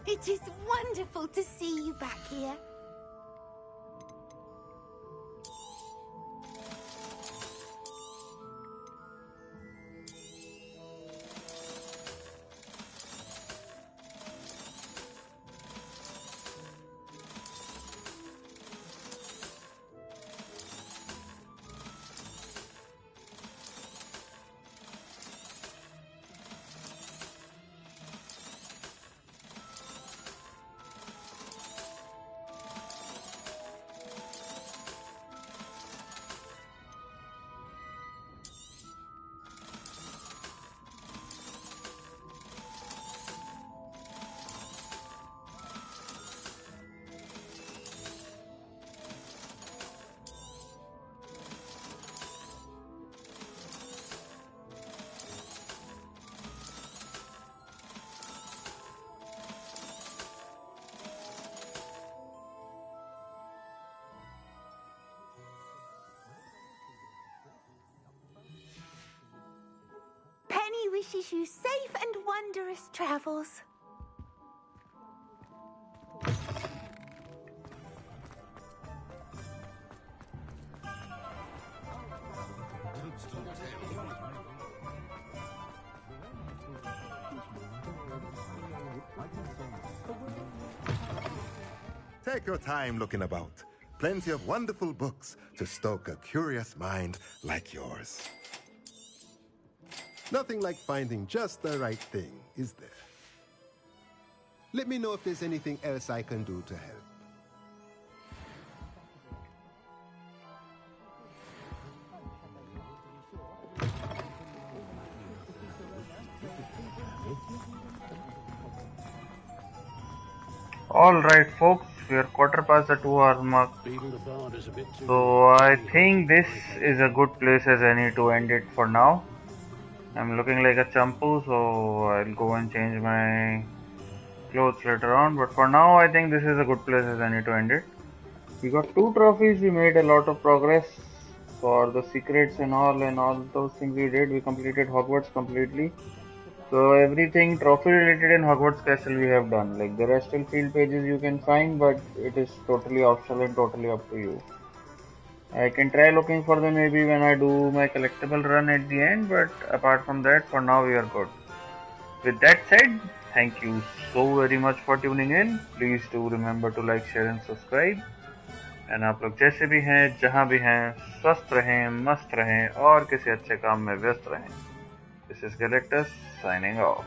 It is wonderful to see you back here. Penny wishes you safe and wondrous travels. Take your time looking about. Plenty of wonderful books to stoke a curious mind like yours. Nothing like finding just the right thing, is there? Let me know if there's anything else I can do to help. Alright folks, we are quarter past the 2 hour mark. So I think this is a good place as any to end it for now. I'm looking like a champu, so I'll go and change my clothes later on. But for now, I think this is a good place as any to end it. We got 2 trophies, we made a lot of progress for the secrets and all those things we did. We completed Hogwarts completely. So everything trophy related in Hogwarts Castle we have done. Like there are still field pages you can find, but it is totally optional and totally up to you. I can try looking for them maybe when I do my collectible run at the end, but apart from that, for now we are good. With that said, thank you so very much for tuning in. Please do remember to like, share and subscribe. And आप लोग जैसे भी हैं, जहाँ भी हैं, स्वस्थ रहें, मस्त रहें और किसी अच्छे काम में व्यस्त रहें. This is Galactus signing off.